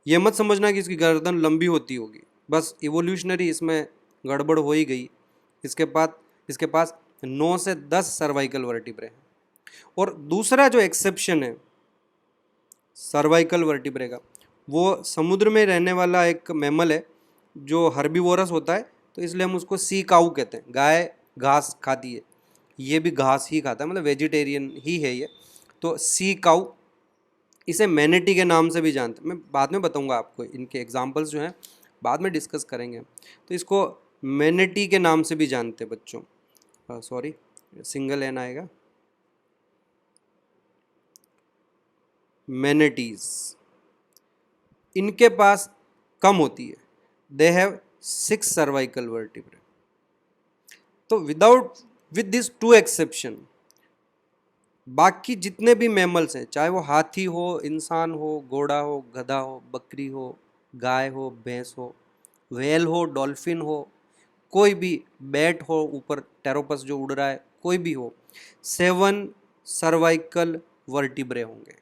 ये मत समझना कि इसकी गर्दन लंबी होती होगी, बस इवोल्यूशनरी इसमें गड़बड़ हो ही गई। इसके पास 9 से 10 सर्वाइकल वर्टिब्रे हैं। और दूसरा जो एक्सेप्शन है सर्वाइकल वर्टिब्रे का, वो समुद्र में रहने वाला एक मैमल है जो हर्बीवोरस होता है, तो इसलिए हम उसको सी काऊ कहते हैं। गाय घास खाती है, ये भी घास ही खाता है, मतलब वेजिटेरियन ही है ये। तो सी काऊ, इसे मैनेटी के नाम से भी जानते हैं। मैं बाद में बताऊंगा आपको, इनके एग्जांपल्स जो हैं बाद में डिस्कस करेंगे। तो इसको मैनेटी के नाम से भी जानते हैं बच्चों, सॉरी सिंगल एन आएगा, मैनेटीज। इनके पास कम होती है, दे हैव 6 सर्वाइकल वर्टिब्रे। तो विद दिस 2 एक्सेप्शन, बाकी जितने भी मैमल्स हैं, चाहे वो हाथी हो, इंसान हो, घोड़ा हो, गधा हो, बकरी हो, गाय हो, भैंस हो, व्हेल हो, डॉल्फिन हो, कोई भी बैट हो, ऊपर टेरोपस जो उड़ रहा है, कोई भी हो, 7 सर्वाइकल वर्टिब्रे होंगे,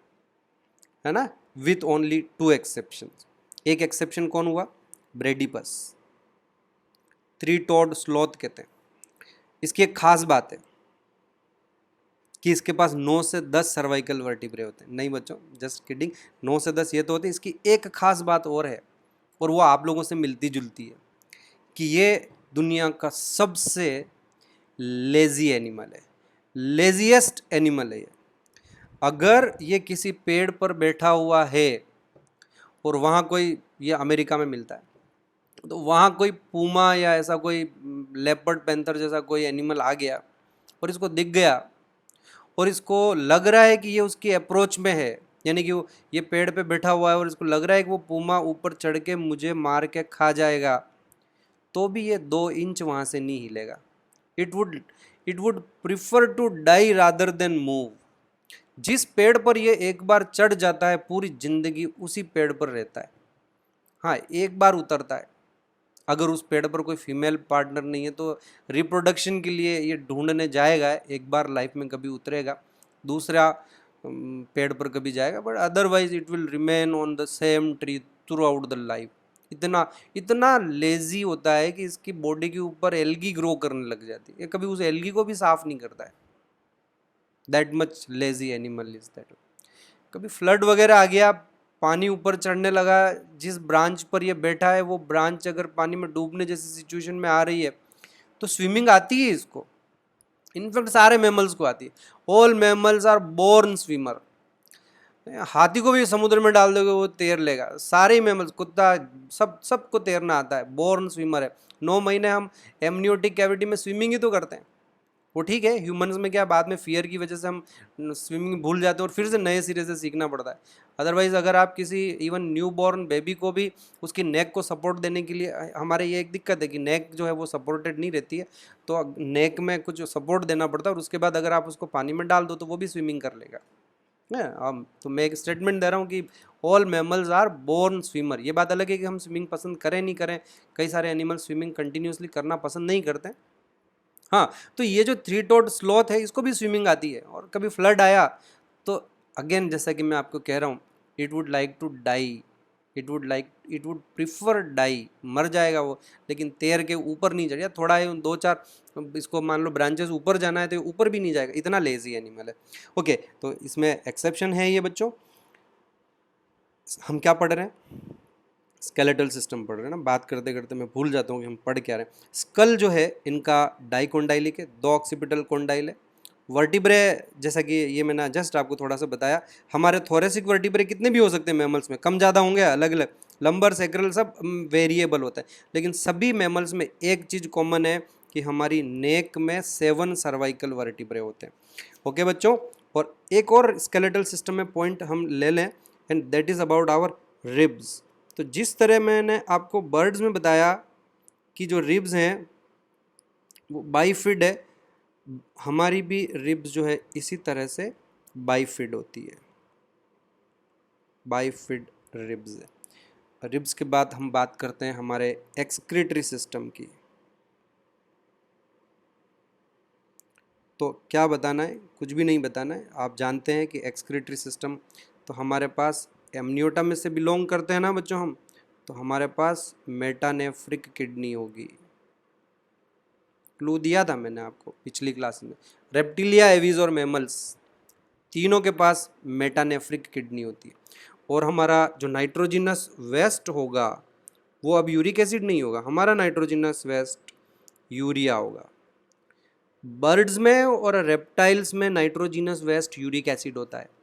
है ना, विथ ओनली 2 एक्सेप्शन। एक एक्सेप्शन कौन हुआ, ब्रेडीपस, 3-toed स्लॉथ कहते हैं। इसकी एक खास बात है कि इसके पास 9 से 10 सर्वाइकल वर्टिब्रे होते हैं। नहीं बच्चों, जस्ट किडिंग, 9 से 10 ये तो होते हैं। इसकी एक खास बात और है, और वो आप लोगों से मिलती जुलती है, कि ये दुनिया का सबसे लेजी एनिमल है, लेजीएस्ट एनिमल है ये। अगर ये किसी पेड़ पर बैठा हुआ है और वहाँ कोई, ये अमेरिका में मिलता है, तो वहाँ कोई पूमा या ऐसा कोई लेपर्ड पैंथर जैसा कोई एनिमल आ गया और इसको दिख गया और इसको लग रहा है कि ये उसकी अप्रोच में है, यानी कि वो ये पेड़ पे बैठा हुआ है और इसको लग रहा है कि वो पूमा ऊपर चढ़ के मुझे मार के खा जाएगा, तो भी ये 2 इंच वहाँ से नहीं हिलेगा। It would it would prefer to die rather than move. जिस पेड़ पर ये एक बार चढ़ जाता है पूरी जिंदगी उसी पेड़ पर रहता है। हाँ, एक बार उतरता है, अगर उस पेड़ पर कोई फीमेल पार्टनर नहीं है तो रिप्रोडक्शन के लिए ये ढूंढने जाएगा, एक बार लाइफ में कभी उतरेगा, दूसरा पेड़ पर कभी जाएगा, but otherwise it will remain on the same tree through out the life. इतना इतना लेजी होता है कि इसकी बॉडी के ऊपर एल्गी ग्रो करने लग जाती है, ये कभी उस एल्गी को भी साफ नहीं करता है। That much lazy animal is that. कभी फ्लड वगैरह आ गया, पानी ऊपर चढ़ने लगा, जिस ब्रांच पर ये बैठा है वो ब्रांच अगर पानी में डूबने जैसी सिचुएशन में आ रही है तो स्विमिंग आती है इसको। इनफैक्ट सारे मैमल्स को आती है। All mammals are born swimmer. हाथी को भी समुद्र में डाल दोगे वो तैर लेगा, सारे मैमल्स, कुत्ता, सबको तैरना आता है, बोर्न स्विमर है। 9 महीने हम एमनियोटिक कैविटी में स्विमिंग ही तो करते हैं। वो ठीक है, ह्यूमंस में क्या, बाद में फियर की वजह से हम स्विमिंग भूल जाते हैं और फिर से नए सिरे से सीखना पड़ता है। अदरवाइज अगर आप किसी इवन न्यू बॉर्न बेबी को भी उसकी नेक को सपोर्ट देने के लिए, हमारे ये एक दिक्कत है कि नेक जो है वो सपोर्टेड नहीं रहती है, तो नेक में कुछ सपोर्ट देना पड़ता है और उसके बाद अगर आप उसको पानी में डाल दो तो वो भी स्विमिंग कर लेगा। तो मैं एक स्टेटमेंट दे रहा हूँ कि all mammals are born swimmer. ये बात अलग है कि हम स्विमिंग पसंद करें नहीं करें, कई सारे एनिमल स्विमिंग कंटिन्यूसली करना पसंद नहीं करते। हाँ, तो ये जो 3 टोड स्लॉथ है इसको भी स्विमिंग आती है, और कभी फ्लड आया तो अगेन जैसा कि मैं आपको कह रहा हूँ, it would like to die, it would prefer die, मर जाएगा वो, लेकिन तैर के ऊपर नहीं चढ़ेगा। थोड़ा है 2-4 इसको मान लो ब्रांचेस ऊपर जाना है तो ऊपर भी नहीं जाएगा, इतना लेजी एनिमल है। ओके, तो इसमें एक्सेप्शन है ये बच्चों। हम क्या पढ़ रहे हैं, स्केलेटल सिस्टम पढ़ रहे हैं ना। बात करते करते मैं भूल जाता हूँ कि हम पढ़ क्या रहे हैं। स्कल जो है इनका डाइकोंडाइलिक है, 2 ऑक्सीपिटल कोंडाइल है। वर्टिब्रे जैसा कि ये मैंने जस्ट आपको थोड़ा सा बताया, हमारे थोरेसिक वर्टिब्रे कितने भी हो सकते हैं मैमल्स में, कम ज़्यादा होंगे, अलग अलग, लंबर सैक्रल सब वेरिएबल होता है, लेकिन सभी मैमल्स में एक चीज़ कॉमन है कि हमारी नेक में 7 सर्वाइकल वर्टिब्रे होते हैं। ओके बच्चों, और एक और स्केलेटल सिस्टम में पॉइंट हम ले लें, and that is about our ribs. तो जिस तरह मैंने आपको बर्ड्स में बताया कि जो रिब्स हैं वो बाइफिड है, हमारी भी रिब्स जो है इसी तरह से बाइफिड होती है, बाइफिड रिब्स है। रिब्स के बाद हम बात करते हैं हमारे एक्सक्रीटरी सिस्टम की। तो क्या बताना है, कुछ भी नहीं बताना है, आप जानते हैं कि एक्सक्रीटरी सिस्टम तो हमारे पास एमनियोटा में से बिलोंग करते हैं ना बच्चों हम, तो हमारे पास मेटानेफ्रिक किडनी होगी। क्लू दिया था मैंने आपको पिछली क्लास में, रेप्टिलिया, एवीज और मैमल्स तीनों के पास मेटानेफ्रिक किडनी होती है। और हमारा जो नाइट्रोजिनस वेस्ट होगा वो अब यूरिक एसिड नहीं होगा, हमारा नाइट्रोजिनस वेस्ट यूरिया होगा। बर्ड्स में और रेप्टाइल्स में नाइट्रोजिनस वेस्ट यूरिक एसिड होता है।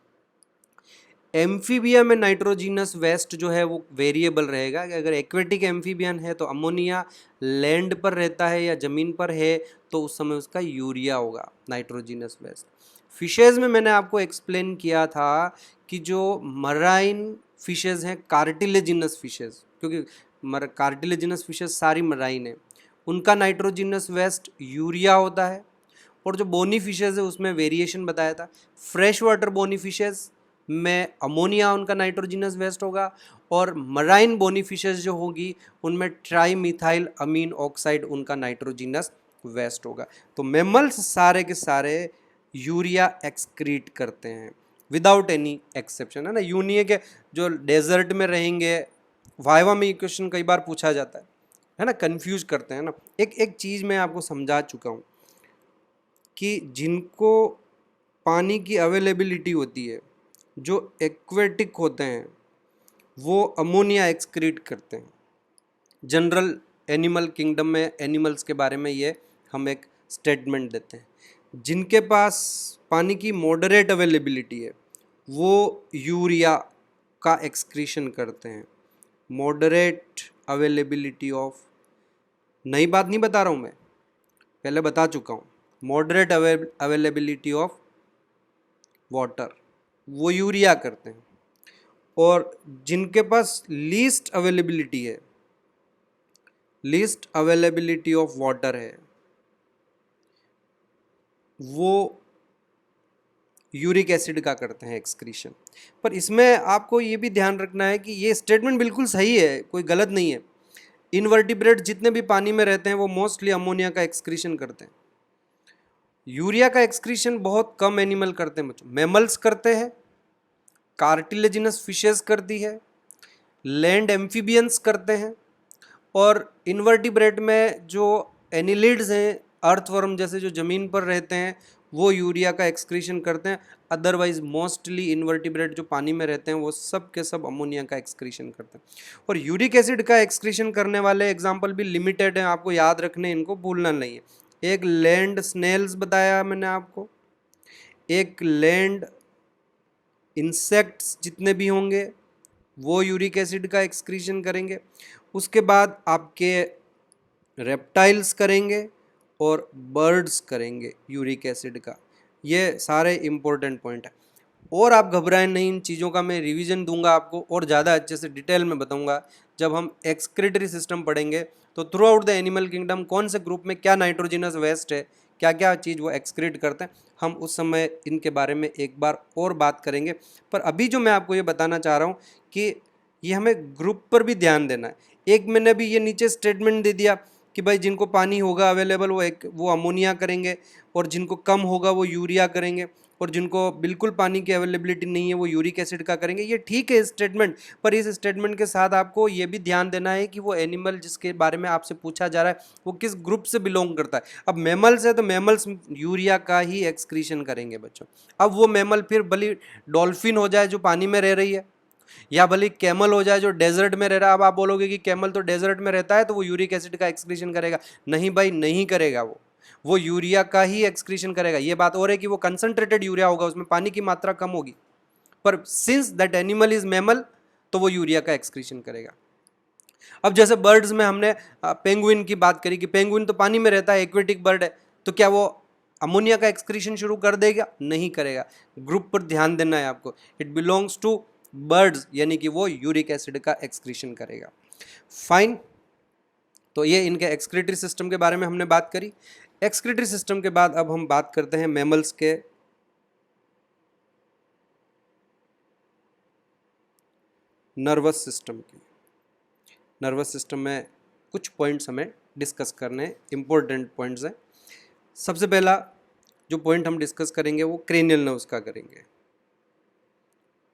एम्फीबिया में नाइट्रोजिनस वेस्ट जो है वो वेरिएबल रहेगा, कि अगर एक्वेटिक एम्फीबियन है तो अमोनिया, लैंड पर रहता है या ज़मीन पर है तो उस समय उसका यूरिया होगा, नाइट्रोजिनस वेस्ट। फिशेज़ में मैंने आपको एक्सप्लेन किया था कि जो मराइन फिशेज़ हैं, कार्टिलेजिनस फिशेज़, क्योंकि कार्टिलेजिनस फिशेज़ सारी मराइन है, उनका नाइट्रोजिनस वेस्ट यूरिया होता है। और जो बोनी फिशेज़ है उसमें वेरिएशन बताया था, फ्रेश वाटर बोनी फिशेज़ में अमोनिया उनका नाइट्रोजिनस वेस्ट होगा, और मराइन बोनी फिशेज जो होगी उनमें ट्राईमिथाइल अमीन ऑक्साइड उनका नाइट्रोजिनस वेस्ट होगा। तो मैमल्स सारे के सारे यूरिया एक्सक्रीट करते हैं विदाउट एनी एक्सेप्शन, है ना। यूनिए के जो डेजर्ट में रहेंगे, वाइवा में ये क्वेश्चन कई बार पूछा जाता है ना, कंफ्यूज करते हैं ना। एक चीज़ मैं आपको समझा चुका हूँ कि जिनको पानी की अवेलेबिलिटी होती है, जो एक्वेटिक होते हैं वो अमोनिया एक्सक्रीट करते हैं। जनरल एनिमल किंगडम में एनिमल्स के बारे में ये हम एक स्टेटमेंट देते हैं। जिनके पास पानी की मॉडरेट अवेलेबिलिटी है वो यूरिया का एक्सक्रीशन करते हैं। मॉडरेट अवेलेबिलिटी ऑफ, नई बात नहीं बता रहा हूँ मैं, पहले बता चुका हूँ, मॉडरेट अवेलेबिलिटी ऑफ वाटर, वो यूरिया करते हैं। और जिनके पास लीस्ट अवेलेबिलिटी है, लीस्ट अवेलेबिलिटी ऑफ वाटर है, वो यूरिक एसिड का करते हैं एक्सक्रीशन। पर इसमें आपको ये भी ध्यान रखना है कि ये स्टेटमेंट बिल्कुल सही है, कोई गलत नहीं है। इनवर्टिब्रेट जितने भी पानी में रहते हैं वो मोस्टली अमोनिया का एक्सक्रीशन करते हैं। यूरिया का एक्सक्रीशन बहुत कम एनिमल करते हैं बच्चों। मैमल्स करते हैं, कार्टिलेजिनस फिशेस करती है, लैंड एम्फीबियंस करते हैं, और इनवर्टिब्रेट में जो एनिलिड्स हैं, अर्थवर्म जैसे जो ज़मीन पर रहते हैं, वो यूरिया का एक्सक्रीशन करते हैं। अदरवाइज मोस्टली इनवर्टिब्रेट जो पानी में रहते हैं वो सब के सब अमोनिया का एक्सक्रीशन करते हैं। और यूरिक एसिड का एक्सक्रीशन करने वाले एग्जाम्पल भी लिमिटेड हैं, आपको याद रखने, इनको भूलना नहीं है। एक लैंड स्नेल्स बताया मैंने आपको, एक लैंड इंसेक्ट्स जितने भी होंगे वो यूरिक एसिड का एक्सक्रीशन करेंगे। उसके बाद आपके रेप्टाइल्स करेंगे और बर्ड्स करेंगे यूरिक एसिड का। ये सारे इम्पोर्टेंट पॉइंट है। और आप घबराएं नहीं, इन चीज़ों का मैं रिवीजन दूंगा आपको और ज़्यादा अच्छे से डिटेल में बताऊंगा जब हम एक्सक्रीटरी सिस्टम पढ़ेंगे। तो through out the animal kingdom कौन से ग्रुप में क्या नाइट्रोजिनस वेस्ट है, क्या क्या चीज़ वो एक्सक्रीट करते हैं, हम उस समय इनके बारे में एक बार और बात करेंगे। पर अभी जो मैं आपको ये बताना चाह रहा हूँ कि ये हमें ग्रुप पर भी ध्यान देना है। एक मैंने भी ये नीचे स्टेटमेंट दे दिया कि भाई जिनको पानी होगा अवेलेबल वो अमोनिया करेंगे, और जिनको कम होगा वो यूरिया करेंगे, और जिनको बिल्कुल पानी की अवेलेबिलिटी नहीं है वो यूरिक एसिड का करेंगे। ये ठीक है स्टेटमेंट, पर इस स्टेटमेंट के साथ आपको ये भी ध्यान देना है कि वो एनिमल जिसके बारे में आपसे पूछा जा रहा है वो किस ग्रुप से बिलोंग करता है। अब मैमल्स है तो मैमल्स यूरिया का ही एक्सक्रीशन करेंगे बच्चों। अब वो मैमल फिर भले डॉल्फिन हो जाए जो पानी में रह रही है, या भले कैमल हो जाए जो डेजर्ट में रह रहा है। अब आप बोलोगे कि कैमल तो डेजर्ट में रहता है तो वो यूरिक एसिड का एक्सक्रीशन करेगा, नहीं भाई नहीं करेगा, वो यूरिया का ही एक्सक्रीशन करेगा। ये बात और है कि वो कंसंट्रेटेड यूरिया होगा, उसमें पानी की मात्रा कम होगी, पर since that animal is mammal तो वो यूरिया का एक्सक्रीशन करेगा। अब जैसे बर्ड्स में हमने पेंगुइन की बात करी कि पेंगुइन तो पानी में रहता है, एक्वेटिक बर्ड है, तो क्या वो अमोनिया का एक्सक्रीशन शुरू कर देगा? नहीं करेगा। ग्रुप पर ध्यान देना है आपको, इट बिलोंग्स टू बर्ड्स, यानी कि वो यूरिक एसिड का एक्सक्रीशन करेगा। फाइन, तो ये इनके एक्सक्रीटरी सिस्टम के बारे में हमने बात करी। एक्सक्रीटरी सिस्टम के बाद अब हम बात करते हैं मैमल्स के नर्वस सिस्टम की। नर्वस सिस्टम में कुछ पॉइंट्स हमें डिस्कस करने हैं, इंपॉर्टेंट पॉइंट्स हैं। सबसे पहला जो पॉइंट हम डिस्कस करेंगे वो क्रेनियल नर्व्स का करेंगे।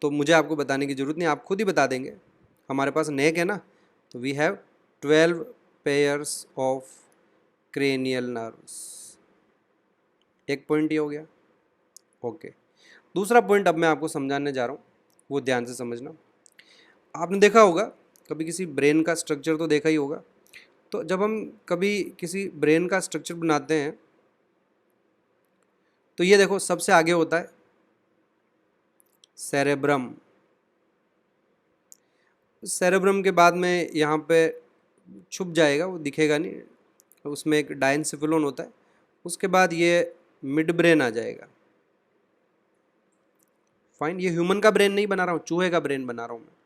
तो मुझे आपको बताने की ज़रूरत नहीं, आप खुद ही बता देंगे। हमारे पास नेक है ना, तो we have 12 pairs of cranial nerves. एक पॉइंट ये हो गया। ओके, दूसरा पॉइंट अब मैं आपको समझाने जा रहा हूँ, वो ध्यान से समझना। आपने देखा होगा कभी किसी ब्रेन का स्ट्रक्चर तो देखा ही होगा। तो जब हम कभी किसी ब्रेन का स्ट्रक्चर बनाते हैं तो ये देखो सबसे आगे होता है सेरेब्रम। सेरेब्रम के बाद में यहाँ पे छुप जाएगा, वो दिखेगा नहीं, उसमें एक डायंसेफेलोन होता है। उसके बाद ये मिड ब्रेन आ जाएगा। फाइन, ये ह्यूमन का ब्रेन नहीं बना रहा हूँ, चूहे का ब्रेन बना रहा हूँ मैं।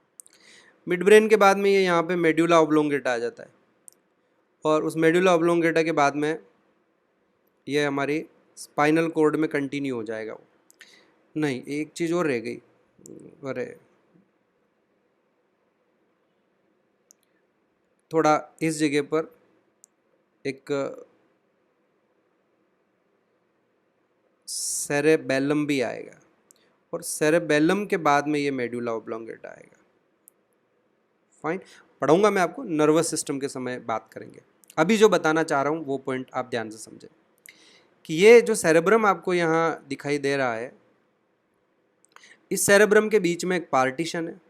मिड ब्रेन के बाद में ये यहाँ पे मेड्यूला ऑब्लोंगेटा आ जाता है, और उस मेड्यूला ऑब्लोंगेटा के बाद में ये हमारी स्पाइनल कॉर्ड में कंटिन्यू हो जाएगा। वो नहीं, एक चीज़ और रह गई, अरे थोड़ा इस जगह पर एक सेरेबेलम भी आएगा, और सेरेबेलम के बाद में ये मेड्यूला ऑब्लोंगेटा आएगा। फाइन, पढ़ाऊंगा मैं आपको, नर्वस सिस्टम के समय बात करेंगे। अभी जो बताना चाह रहा हूँ वो पॉइंट आप ध्यान से समझें कि ये जो सेरेब्रम आपको यहाँ दिखाई दे रहा है, इस सेरेब्रम के बीच में एक पार्टीशन है,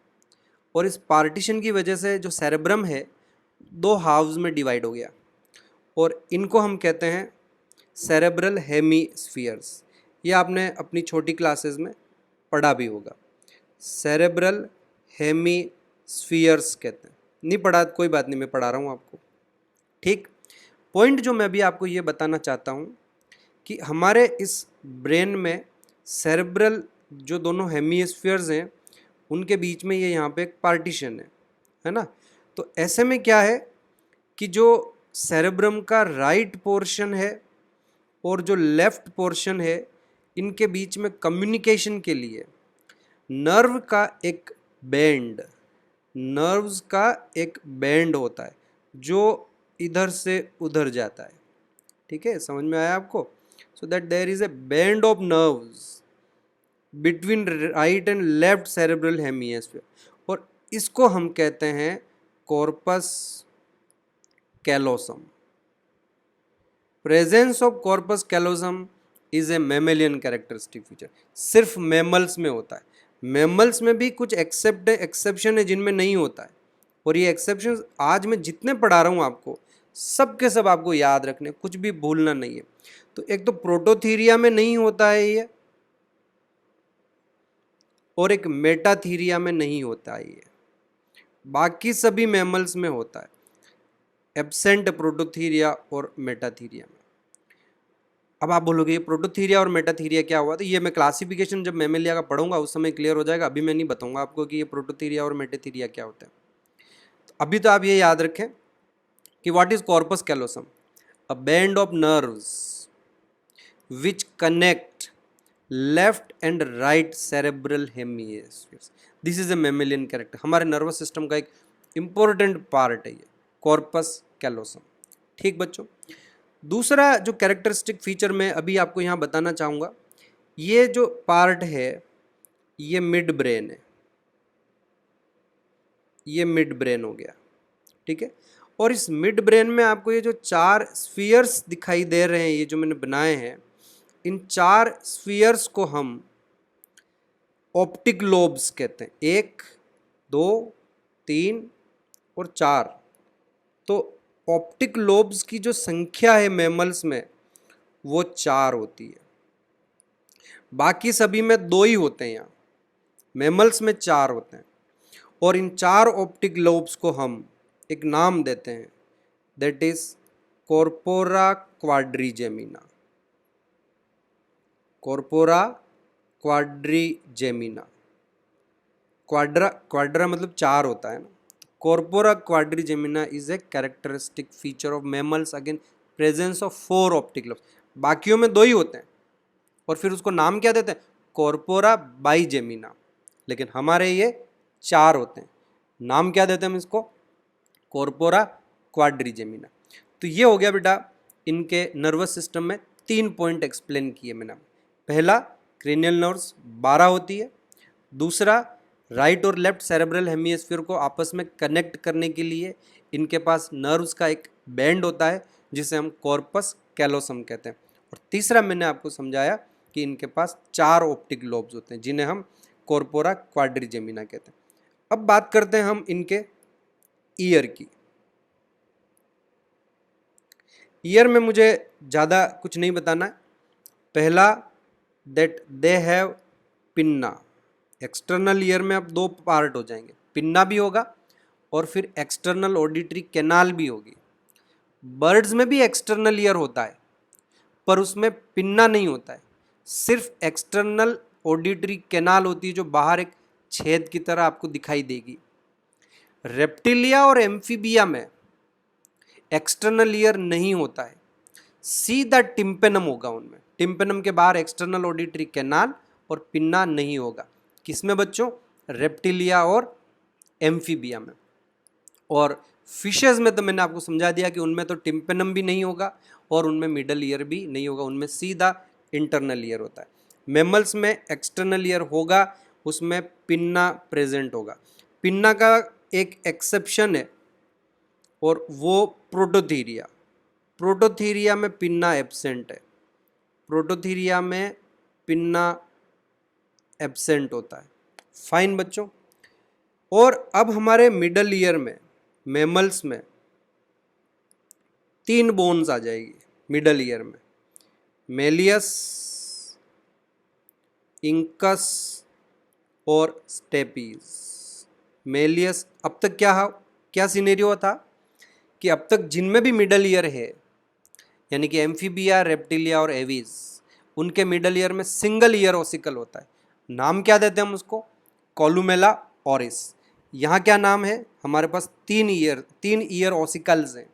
और इस पार्टीशन की वजह से जो सेरेब्रम है दो हाफ्स में डिवाइड हो गया, और इनको हम कहते हैं सेरेब्रल हेमीस्फीयर्स। ये आपने अपनी छोटी क्लासेस में पढ़ा भी होगा, सेरेब्रल हेमीस्फीयर्स कहते हैं। नहीं पढ़ा कोई बात नहीं, मैं पढ़ा रहा हूँ आपको। ठीक, पॉइंट जो मैं अभी आपको ये बताना चाहता हूँ कि हमारे इस ब्रेन में सेरेब्रल जो दोनों हेमीस्फीयर्स हैं उनके बीच में ये यहाँ पे एक पार्टीशन है ना। तो ऐसे में क्या है कि जो सेरेब्रम का राइट पोर्शन है और जो लेफ्ट पोर्शन है इनके बीच में कम्युनिकेशन के लिए नर्व का एक बैंड, नर्व्स का एक बैंड होता है जो इधर से उधर जाता है। ठीक है, समझ में आया आपको? So that there is a band of nerves between right and left cerebral hemisphere, और इसको हम कहते हैं corpus callosum. Presence of corpus callosum is a mammalian characteristic feature. सिर्फ मैमल्स में होता है, मैमल्स में भी कुछ एक्सेप्शन है जिनमें नहीं होता है, और ये एक्सेप्शन आज मैं जितने पढ़ा रहा हूँ आपको सब के सब आपको याद रखने, कुछ भी भूलना नहीं है। तो एक तो प्रोटोथीरिया में नहीं होता है ये, और एक मेटाथीरिया में नहीं होता है ये, बाकी सभी मैमल्स में होता है, एब्सेंट प्रोटोथीरिया और मेटाथीरिया में। अब आप बोलोगे ये प्रोटोथीरिया और मेटाथीरिया क्या हुआ? तो ये मैं क्लासिफिकेशन जब मैमेलिया का पढ़ूंगा उस समय क्लियर हो जाएगा, अभी मैं नहीं बताऊंगा आपको कि ये प्रोटोथीरिया और मेटाथीरिया क्या होता है। तो अभी तो आप ये याद रखें कि what is corpus callosum, a band of nerves which connect left and right cerebral hemispheres. This is a mammalian character, हमारे नर्वस सिस्टम का एक इंपॉर्टेंट पार्ट है ये कॉर्पस कैलोसम। ठीक बच्चों, दूसरा जो कैरेक्टरिस्टिक फीचर मैं अभी आपको यहाँ बताना चाहूँगा, ये जो पार्ट है ये मिड ब्रेन है, ये मिड ब्रेन हो गया। ठीक है, और इस मिड ब्रेन में आपको ये जो 4 स्फीयर्स दिखाई दे रहे हैं, ये जो मैंने बनाए हैं, इन 4 स्फीयर्स को हम ऑप्टिक लोब्स कहते हैं। 1, 2, 3 और 4। तो ऑप्टिक लोब्स की जो संख्या है मैमल्स में वो 4 होती है, बाकी सभी में 2 ही होते हैं, यहाँ मैमल्स में 4 होते हैं। और इन 4 ऑप्टिक लोब्स को हम एक नाम देते हैं, that is corpora quadrigemina. Corpora quadrigemina, Quadra मतलब 4 होता है ना। Corpora quadrigemina is a characteristic feature of mammals again presence of 4 optic lobes. बाकियों में 2 ही होते हैं, और फिर उसको नाम क्या देते हैं? कॉर्पोरा बाइजेमिना। लेकिन हमारे ये 4 होते हैं, नाम क्या देते हैं हम इसको? Corpora quadrigemina. तो ये हो गया बेटा इनके नर्वस सिस्टम में 3 पॉइंट एक्सप्लेन किए मैंने। पहला, क्रेनियल नर्व्स 12 होती है। दूसरा, राइट और लेफ्ट सेरेब्रल हेमिस्फीयर को आपस में कनेक्ट करने के लिए इनके पास नर्व्स का एक बैंड होता है जिसे हम कॉर्पस कैलोसम कहते हैं। और तीसरा, मैंने आपको समझाया कि इनके पास 4 ऑप्टिक लोब्स होते हैं जिन्हें हम कॉर्पोरा क्वाड्रिजेमिना कहते हैं। अब बात करते हैं हम इनके ईयर की। ईयर में मुझे ज़्यादा कुछ नहीं बताना है। पहला, that they have pinna. External ear में अब 2 पार्ट हो जाएंगे, पिन्ना भी होगा और फिर एक्सटर्नल ऑडिटरी कैनाल भी होगी। बर्ड्स में भी एक्सटर्नल ईयर होता है पर उसमें पिन्ना नहीं होता है, सिर्फ एक्सटर्नल ऑडिटरी कैनाल होती है जो बाहर एक छेद की तरह आपको दिखाई देगी। रेप्टिलिया और एम्फीबिया में एक्सटर्नल ईयर नहीं होता है, सीधा टिम्पेनम होगा उनमें। टिम्पेनम के बाहर एक्सटर्नल ऑडिटरी कैनाल और पिन्ना नहीं होगा। किसमें बच्चों? रेप्टिलिया और एम्फीबिया में। और फिशेज में तो मैंने आपको समझा दिया कि उनमें तो टिम्पेनम भी नहीं होगा और उनमें मिडल ईयर भी नहीं होगा, उनमें सीधा इंटरनल ईयर होता है। मैमल्स में एक्सटर्नल ईयर होगा, उसमें पिन्ना प्रेजेंट होगा। पिन्ना का एक एक्सेप्शन है और वो प्रोटोथीरिया। प्रोटोथीरिया में पिन्ना एब्सेंट है, प्रोटोथीरिया में पिन्ना एब्सेंट होता है। फाइन बच्चों, और अब हमारे मिडल ईयर में मैमल्स में 3 बोन्स आ जाएगी मिडल ईयर में, मेलियस, इंकस और स्टेपीज। मेलियस अब तक क्या क्या सिनेरियो था कि अब तक जिनमें भी मिडल ईयर है, यानी कि एम्फीबिया, रेप्टिलिया और एवीज, उनके मिडल ईयर में सिंगल ईयर ऑसिकल होता है। नाम क्या देते हैं हम उसको? Columella orris. यहाँ क्या नाम है? हमारे पास तीन ईयर ऑसिकल्स हैं,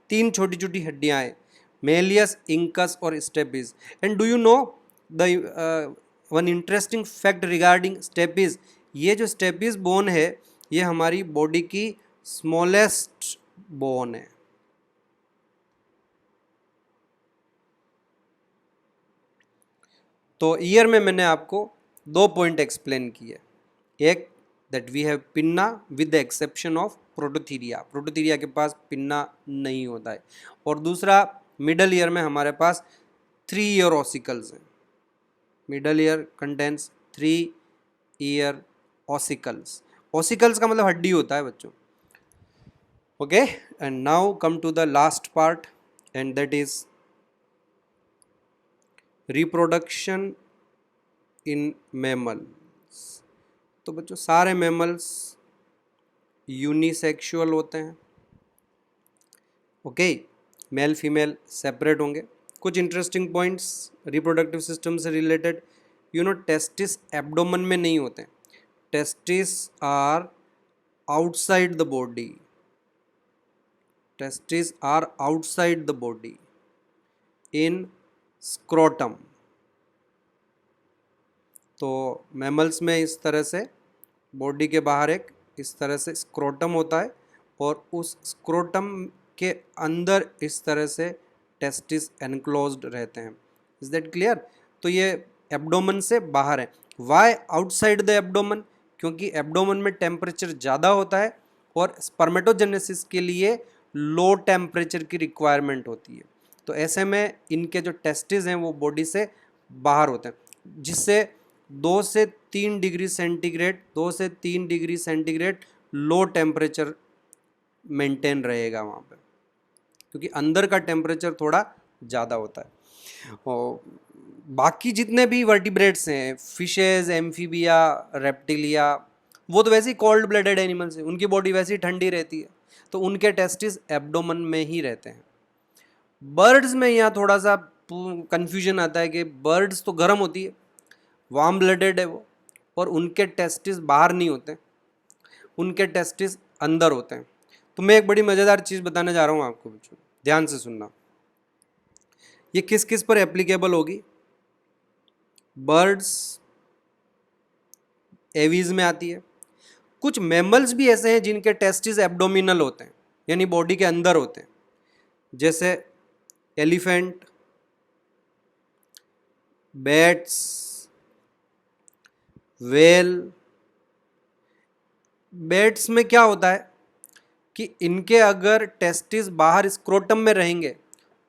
तीन छोटी छोटी हड्डियाँ हैं, मेलियस, इंकस और stapes. And do you know the one interesting fact regarding stapes? ये जो स्टेपिस बोन है, ये हमारी बॉडी की स्मॉलेस्ट बोन है। तो ईयर में मैंने आपको 2 पॉइंट एक्सप्लेन किए। एक, that we have pinna with the exception of prototheria, prototheria के पास पिन्ना नहीं होता है। और दूसरा, मिडल ईयर में हमारे पास 3 ईयर ऑसिकल्स हैं। Middle ear contains 3 ear ossicles. Ossicles का मतलब हड्डी होता है बच्चों। Okay, and now come to the last part, and that is reproduction in mammals. तो बच्चों सारे मैमल्स यूनिसेक्सुअल होते हैं। ओके, मेल फीमेल सेपरेट होंगे। कुछ इंटरेस्टिंग पॉइंट्स रिप्रोडक्टिव सिस्टम से related, you know, testis abdomen में नहीं होते हैं। Testis are outside the body. Testis are outside the body in scrotum. तो मैमल्स में इस तरह से बॉडी के बाहर एक इस तरह से स्क्रोटम होता है, और उस स्क्रोटम के अंदर इस तरह से टेस्टिस एनक्लोज्ड रहते हैं। Is that clear? तो ये एब्डोमेन से बाहर है। Why outside the abdomen? क्योंकि एब्डोमेन में टेम्परेचर ज़्यादा होता है और स्पर्मेटोजेनेसिस के लिए लो टेम्परेचर की रिक्वायरमेंट होती है। तो ऐसे में इनके जो टेस्टिस हैं वो बॉडी से बाहर होते हैं, जिससे 2 से 3 degree centigrade low temperature maintain रहेगा वहाँ पे, क्योंकि अंदर का टेम्परेचर थोड़ा ज़्यादा होता है। और बाकी जितने भी वर्टिब्रेट्स हैं, फिशेज, एम्फीबिया, रेप्टिलिया, वो तो वैसे ही कोल्ड ब्लडेड एनिमल्स हैं, उनकी बॉडी वैसे ही ठंडी रहती है, तो उनके टेस्टिस एब्डोमेन में ही रहते हैं। बर्ड्स में यहाँ थोड़ा सा कंफ्यूजन आता है कि बर्ड्स तो गर्म होती है, वार्म ब्लडेड है वो, और उनके टेस्टिस बाहर नहीं होते, उनके टेस्टिस अंदर होते हैं। तो मैं एक बड़ी मज़ेदार चीज़ बताने जा रहा हूँ आपको बच्चों, ध्यान से सुनना। ये किस किस पर एप्लीकेबल होगी? बर्ड्स, एवीज में आती है। कुछ मैमल्स भी ऐसे हैं जिनके टेस्टिस एब्डोमिनल होते हैं, यानी बॉडी के अंदर होते हैं, जैसे एलिफेंट, बैट्स, वेल। बैट्स में क्या होता है कि इनके अगर टेस्टिस बाहर स्क्रोटम में रहेंगे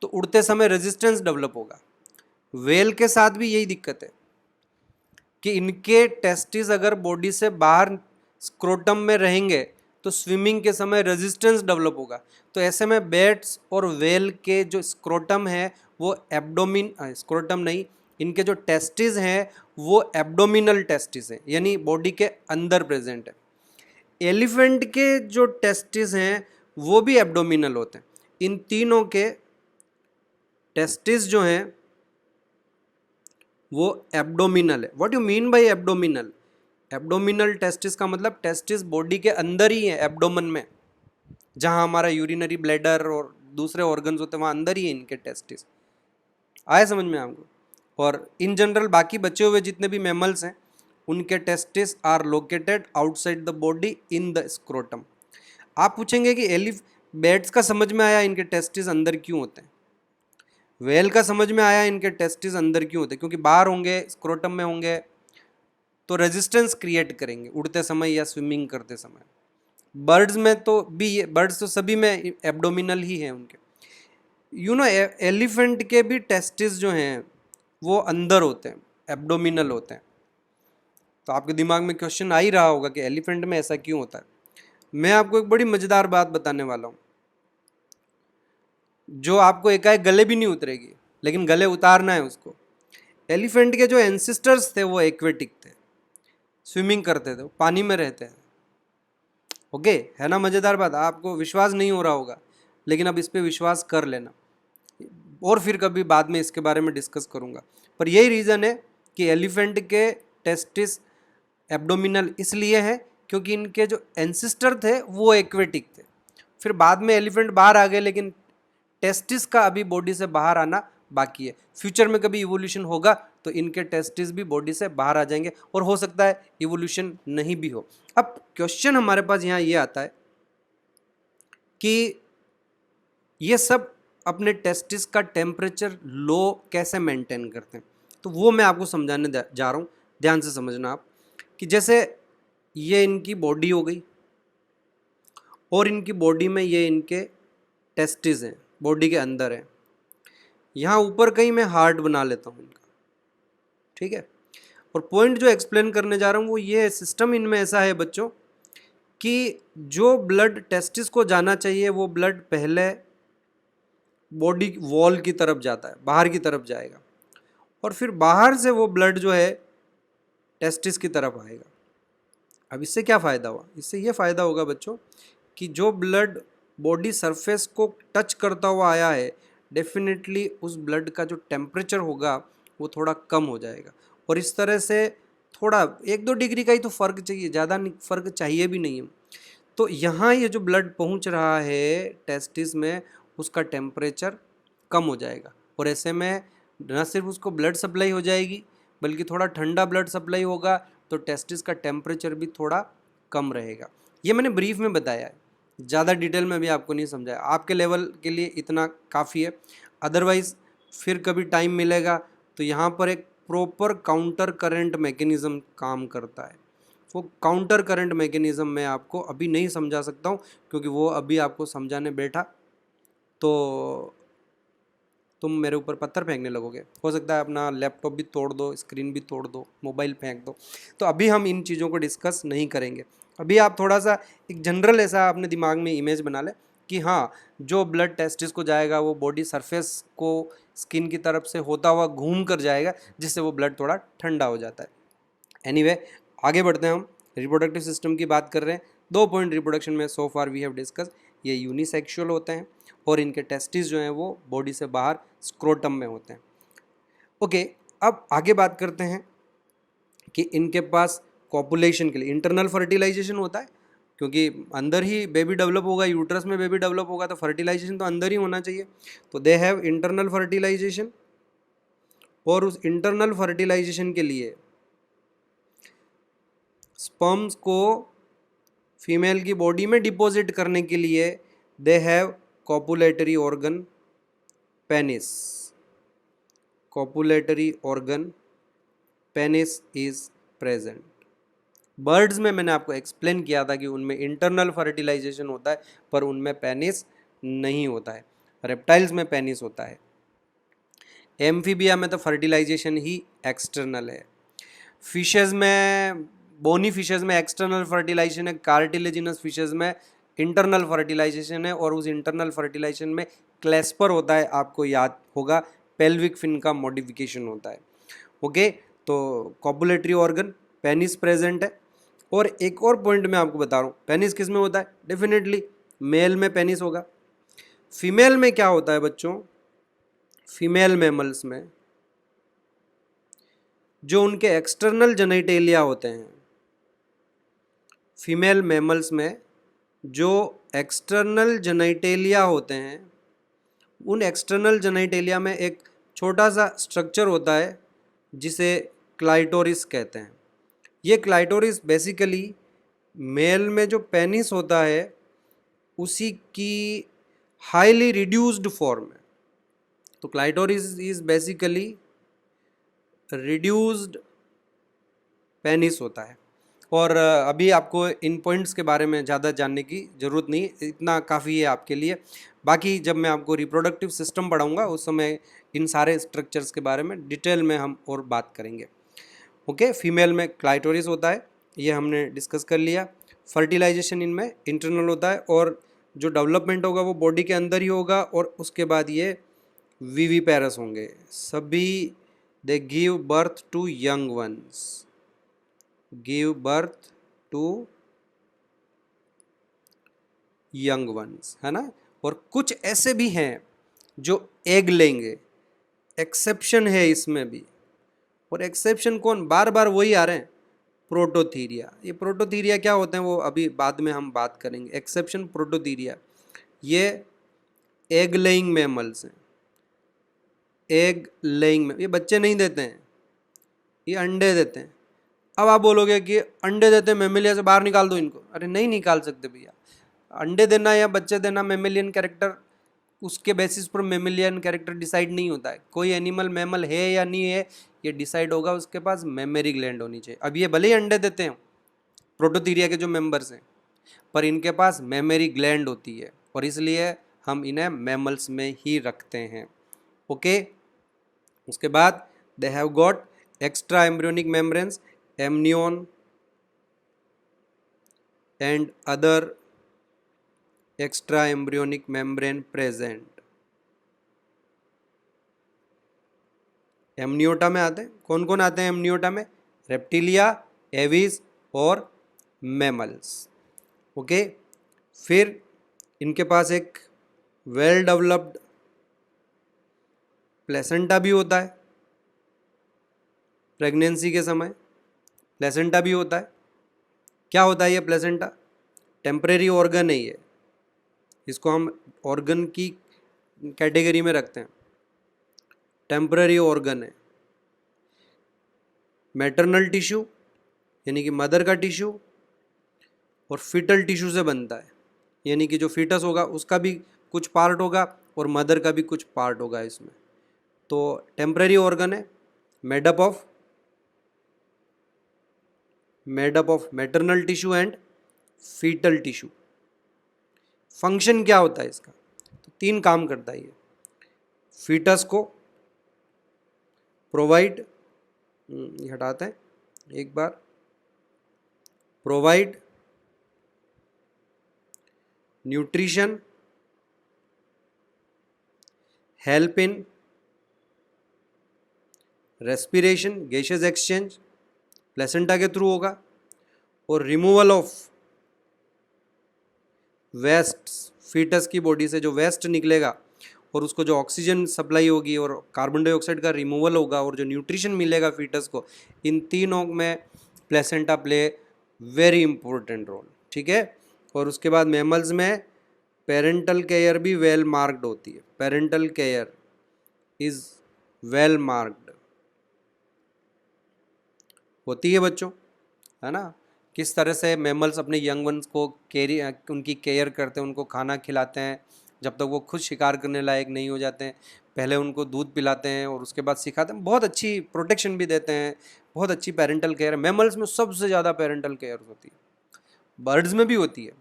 तो उड़ते समय रेजिस्टेंस डेवलप होगा। वेल के साथ भी यही दिक्कत है कि इनके टेस्टिस अगर बॉडी से बाहर स्क्रोटम में रहेंगे तो स्विमिंग के समय रेजिस्टेंस डेवलप होगा। तो ऐसे में बैट्स और वेल के जो स्क्रोटम है वो स्क्रोटम नहीं, इनके जो टेस्टिस हैं वो एब्डोमिनल टेस्टिस है, यानी बॉडी के अंदर प्रेजेंट है। एलिफेंट के जो टेस्टिस हैं वो भी एब्डोमिनल होते हैं। इन तीनों के टेस्टिस जो हैं वो एब्डोमिनल है। What you mean by abdominal? Abdominal testis का मतलब टेस्टिस बॉडी के अंदर ही है, एब्डोमेन में, जहां हमारा यूरिनरी ब्लैडर और दूसरे ऑर्गन्स होते हैं वहां अंदर ही है इनके टेस्टिस। आए समझ में आपको? और इन जनरल बाकी बचे हुए जितने भी मैमल्स हैं उनके testis are located outside the body in the scrotum. आप पूछेंगे कि बैट्स का समझ में आया इनके टेस्टिस अंदर क्यों होते हैं, वेल का समझ में आया इनके टेस्टिस अंदर क्यों होते हैं, क्योंकि बाहर होंगे, स्क्रोटम में होंगे, तो रेजिस्टेंस क्रिएट करेंगे उड़ते समय या स्विमिंग करते समय। बर्ड्स में तो भी बर्ड्स तो सभी में एब्डोमिनल ही है उनके। यू नो, एलिफेंट के भी टेस्टिस जो हैं वो अंदर होते हैं, एब्डोमिनल होते हैं। तो आपके दिमाग में क्वेश्चन आ ही रहा होगा कि एलिफेंट में ऐसा क्यों होता है। मैं आपको एक बड़ी मज़ेदार बात बताने वाला हूँ जो आपको एकाएक गले भी नहीं उतरेगी, लेकिन गले उतारना है उसको। एलिफेंट के जो एंसेस्टर्स थे वो एक्वेटिक थे, स्विमिंग करते थे, पानी में रहते हैं। ओके, है ना मज़ेदार बात? आपको विश्वास नहीं हो रहा होगा, लेकिन अब इस पे विश्वास कर लेना, और फिर कभी बाद में इसके बारे में डिस्कस करूँगा। पर यही रीज़न है कि एलिफेंट के टेस्टिस एब्डोमिनल इसलिए है क्योंकि इनके जो एंसिस्टर थे वो एक्वेटिक थे। फिर बाद में एलिफेंट बाहर आ गए, लेकिन टेस्टिस का अभी बॉडी से बाहर आना बाकी है। फ्यूचर में कभी इवोल्यूशन होगा तो इनके टेस्टिस भी बॉडी से बाहर आ जाएंगे, और हो सकता है इवोल्यूशन नहीं भी हो। अब क्वेश्चन हमारे पास यहाँ ये आता है कि ये सब अपने टेस्टिस का टेम्परेचर लो कैसे मेंटेन करते हैं, तो वो मैं आपको समझाने जा रहा हूँ। ध्यान से समझना आप कि जैसे ये इनकी बॉडी हो गई, और इनकी बॉडी में ये इनके टेस्टिस हैं, बॉडी के अंदर है। यहाँ ऊपर कहीं मैं हार्ट बना लेता हूँ इनका, ठीक है। और पॉइंट जो एक्सप्लेन करने जा रहा हूँ वो ये, सिस्टम इनमें ऐसा है बच्चों कि जो ब्लड टेस्टिस को जाना चाहिए वो ब्लड पहले बॉडी वॉल की तरफ जाता है, बाहर की तरफ जाएगा, और फिर बाहर से वो ब्लड जो है टेस्टिस की तरफ आएगा। अब इससे क्या फ़ायदा हुआ? इससे ये फ़ायदा होगा बच्चों कि जो ब्लड बॉडी सरफेस को टच करता हुआ आया है, डेफिनेटली उस ब्लड का जो टेम्परेचर होगा वो थोड़ा कम हो जाएगा, और इस तरह से थोड़ा 1-2 डिग्री का ही तो फ़र्क चाहिए, ज़्यादा फ़र्क चाहिए भी नहीं है। तो यहाँ ये जो ब्लड पहुँच रहा है टेस्टिस में, उसका टेम्परेचर कम हो जाएगा, और ऐसे में न सिर्फ उसको ब्लड सप्लाई हो जाएगी, बल्कि थोड़ा ठंडा ब्लड सप्लाई होगा, तो टेस्टिस का टेम्परेचर भी थोड़ा कम रहेगा। ये मैंने ब्रीफ में बताया है, ज़्यादा डिटेल में भी आपको नहीं समझाया, आपके लेवल के लिए इतना काफ़ी है। अदरवाइज़ फिर कभी टाइम मिलेगा तो यहाँ पर एक प्रॉपर काउंटर करंट मैकेनिज़्म काम करता है। वो काउंटर करंट मैकेनिज़्म मैं आपको अभी नहीं समझा सकता हूँ, क्योंकि वो अभी आपको समझाने बैठा तो तुम मेरे ऊपर पत्थर फेंकने लगोगे, हो सकता है अपना लैपटॉप भी तोड़ दो, स्क्रीन भी तोड़ दो, मोबाइल फेंक दो। तो अभी हम इन चीज़ों को डिस्कस नहीं करेंगे। अभी आप थोड़ा सा एक जनरल ऐसा अपने दिमाग में इमेज बना ले कि हाँ, जो ब्लड टेस्टिस को जाएगा वो बॉडी सरफेस को स्किन की तरफ से होता हुआ घूम कर जाएगा, जिससे वो ब्लड थोड़ा ठंडा हो जाता है। एनीवे, आगे बढ़ते हैं। हम रिप्रोडक्टिव सिस्टम की बात कर रहे हैं। 2 पॉइंट रिप्रोडक्शन में सो फार वी हैव डिस्कस। ये यूनिसेक्सुअल होते हैं, और इनके टेस्टिस जो हैं वो बॉडी से बाहर स्क्रोटम में होते हैं। ओके, अब आगे बात करते हैं कि इनके पास कॉपुलेशन के लिए इंटरनल फर्टिलाइजेशन होता है, क्योंकि अंदर ही बेबी डेवलप होगा, यूट्रस में बेबी डेवलप होगा, तो फर्टिलाइजेशन तो अंदर ही होना चाहिए। तो दे हैव इंटरनल फर्टिलाइजेशन, और उस इंटरनल फर्टिलाइजेशन के लिए स्पर्म्स को फीमेल की बॉडी में डिपॉजिट करने के लिए they have copulatory organ penis. Copulatory organ penis is present. Birds में मैंने आपको एक्सप्लेन किया था कि उनमें इंटरनल फर्टिलाइजेशन होता है, पर उनमें पेनिस नहीं होता है। रेप्टाइल्स में पेनिस होता है। एम्फीबिया में तो फर्टिलाइजेशन ही एक्सटर्नल है। फिशेज में, बोनी फिशेज में एक्सटर्नल फर्टिलाइजेशन है, कार्टिलेजिनस फिशेज में इंटरनल फर्टिलाइजेशन है, और उस इंटरनल फर्टिलाइजेशन में क्लेस्पर होता है, आपको याद होगा, पेल्विक फिन का मॉडिफिकेशन होता है। ओके, तो कॉपुलेटरी ऑर्गन पेनिस प्रेजेंट है। और एक और पॉइंट मैं आपको बता रहा हूँ, पेनिस किस में होता है? डेफिनेटली मेल में पेनिस होगा। फीमेल में क्या होता है बच्चों? फीमेल मैमल्स में जो उनके एक्सटर्नल जेनिटेलिया होते हैं, फीमेल मैमल्स में जो एक्सटर्नल जेनिटेलिया होते हैं, उन एक्सटर्नल जेनिटेलिया में एक छोटा सा स्ट्रक्चर होता है जिसे क्लाइटोरिस कहते हैं। ये क्लाइटोरिस बेसिकली मेल में जो पेनिस होता है उसी की हाईली रिड्यूस्ड फॉर्म है। तो clitoris is basically reduced penis होता है। और अभी आपको इन पॉइंट्स के बारे में ज़्यादा जानने की ज़रूरत नहीं, इतना काफ़ी है आपके लिए। बाकी जब मैं आपको रिप्रोडक्टिव सिस्टम पढ़ाऊँगा उस समय इन सारे स्ट्रक्चर्स के बारे में डिटेल में हम और बात करेंगे। ओके, फीमेल में क्लाइटोरिस होता है, ये हमने डिस्कस कर लिया। फर्टिलाइजेशन इनमें इंटरनल होता है, और जो डेवलपमेंट होगा वो बॉडी के अंदर ही होगा, और उसके बाद ये विविपेरस होंगे सभी। They give birth to young ones, give birth to young ones, है ना। और कुछ ऐसे भी हैं जो एग लेंगे, एक्सेप्शन है इसमें भी। और एक्सेप्शन कौन, बार बार वही आ रहे हैं, प्रोटोथीरिया। ये प्रोटोथीरिया क्या होते हैं वो अभी बाद में हम बात करेंगे। एक्सेप्शन प्रोटोथीरिया, ये एग लेइंग मैमल्स हैं। एग लेइंग में ये बच्चे नहीं देते हैं, ये अंडे देते हैं। अब आप बोलोगे कि अंडे देते हैं मेमेलिया से बाहर निकाल दो इनको। अरे नहीं निकाल सकते भैया। अंडे देना या बच्चे देना मेमेलियन कैरेक्टर, उसके बेसिस पर मेमेलियन कैरेक्टर डिसाइड नहीं होता है। कोई एनिमल मैमल है या नहीं है ये डिसाइड होगा उसके पास मेमरी ग्लैंड होनी चाहिए। अब ये भले ही अंडे देते हैं प्रोटोथीरिया के जो मेंबर्स हैं, पर इनके पास मेमरी ग्लैंड होती है और इसलिए हम इन्हें मैमल्स में ही रखते हैं। ओके। उसके बाद they have got extra embryonic membranes, amnion and other extra embryonic membrane present. Amniota में आते हैं, कौन कौन आते हैं एमनियोटा में, रेप्टिलिया, एविस और मैमल्स। ओके। फिर इनके पास एक वेल डेवलप्ड प्लेसेंटा भी होता है। प्रेगनेंसी के समय प्लेसेंटा भी होता है। क्या होता है ये प्लेसेंटा, टेम्परेरी ऑर्गन है ये, इसको हम ऑर्गन की कैटेगरी में रखते हैं। टेम्परेरी ऑर्गन है। मैटरनल टिश्यू यानी कि मदर का टिश्यू और फीटल टिश्यू से बनता है, यानी कि जो फीटस होगा उसका भी कुछ पार्ट होगा और मदर का भी कुछ पार्ट होगा इसमें। तो टेम्परेरी ऑर्गन है, made up of maternal tissue and fetal tissue. Function क्या होता है इसका, तो 3 काम करता है ये। फीटस को प्रोवाइड, ये हटाते हैं एक बार, provide nutrition, help in respiration, gases exchange placenta के थ्रू होगा, और रिमूवल ऑफ वेस्ट, फीटस की बॉडी से जो वेस्ट निकलेगा और उसको जो ऑक्सीजन सप्लाई होगी और कार्बन डाइऑक्साइड का रिमूवल होगा और जो न्यूट्रिशन मिलेगा फीटस को, इन तीनों में placenta play very important role. ठीक है। और उसके बाद मैमल्स में पेरेंटल केयर भी वेल मार्क्ड होती है। Parental care is well marked होती है बच्चों, है ना। किस तरह से मैमल्स अपने यंग वंस को उनकी केयर करते हैं, उनको खाना खिलाते हैं जब तक वो खुद शिकार करने लायक नहीं हो जाते हैं। पहले उनको दूध पिलाते हैं और उसके बाद सिखाते हैं, बहुत अच्छी प्रोटेक्शन भी देते हैं, बहुत अच्छी पेरेंटल केयर। मैमल्स में सबसे ज़्यादा पेरेंटल केयर होती है। बर्ड्स में भी होती है,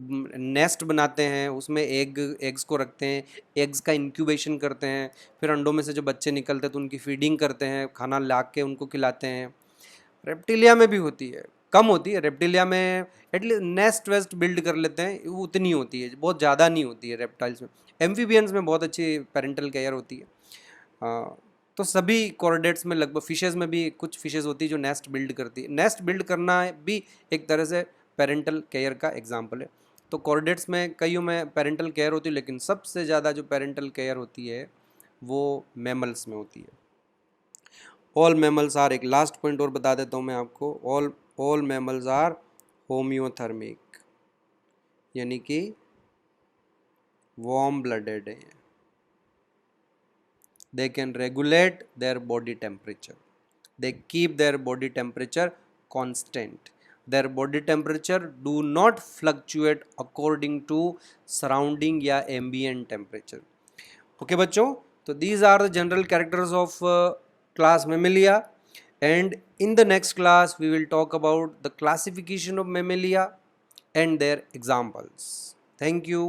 नेस्ट बनाते हैं उसमें एग्स को रखते हैं, एग्स का इंक्यूबेशन करते हैं, फिर अंडों में से जो बच्चे निकलते हैं तो उनकी फीडिंग करते हैं, खाना ला के उनको खिलाते हैं। रेप्टिलिया में भी होती है, कम होती है रेप्टिलिया में, एटलीस्ट नेस्ट वेस्ट बिल्ड कर लेते हैं, वो उतनी होती है, बहुत ज़्यादा नहीं होती है रेप्टाइल्स में। एम्फीबियंस में बहुत अच्छी पेरेंटल केयर होती है। तो सभी कॉर्डेट्स में लगभग, फिशेज़ में भी कुछ फिशेज़ होती है जो नेस्ट बिल्ड करती है। नेस्ट बिल्ड करना भी एक तरह से पेरेंटल केयर का एग्जाम्पल है। तो कॉर्डेट्स में कईयों में पेरेंटल केयर होती है, लेकिन सबसे ज़्यादा जो पेरेंटल केयर होती है वो मैमल्स में होती है। ऑल मैमल्स आर, एक लास्ट पॉइंट और बता देता हूँ मैं आपको, ऑल मैमल्स आर होम्योथर्मिक, यानी कि वार्म ब्लडेड हैं। They can regulate their body temperature, they keep their body temperature constant, their body temperature do not fluctuate according to surrounding या एम्बियंट टेम्परेचर। ओके बच्चों, तो these are the general characters of class Mammalia, and in the next class we will talk about the classification of Mammalia and their examples. Thank you.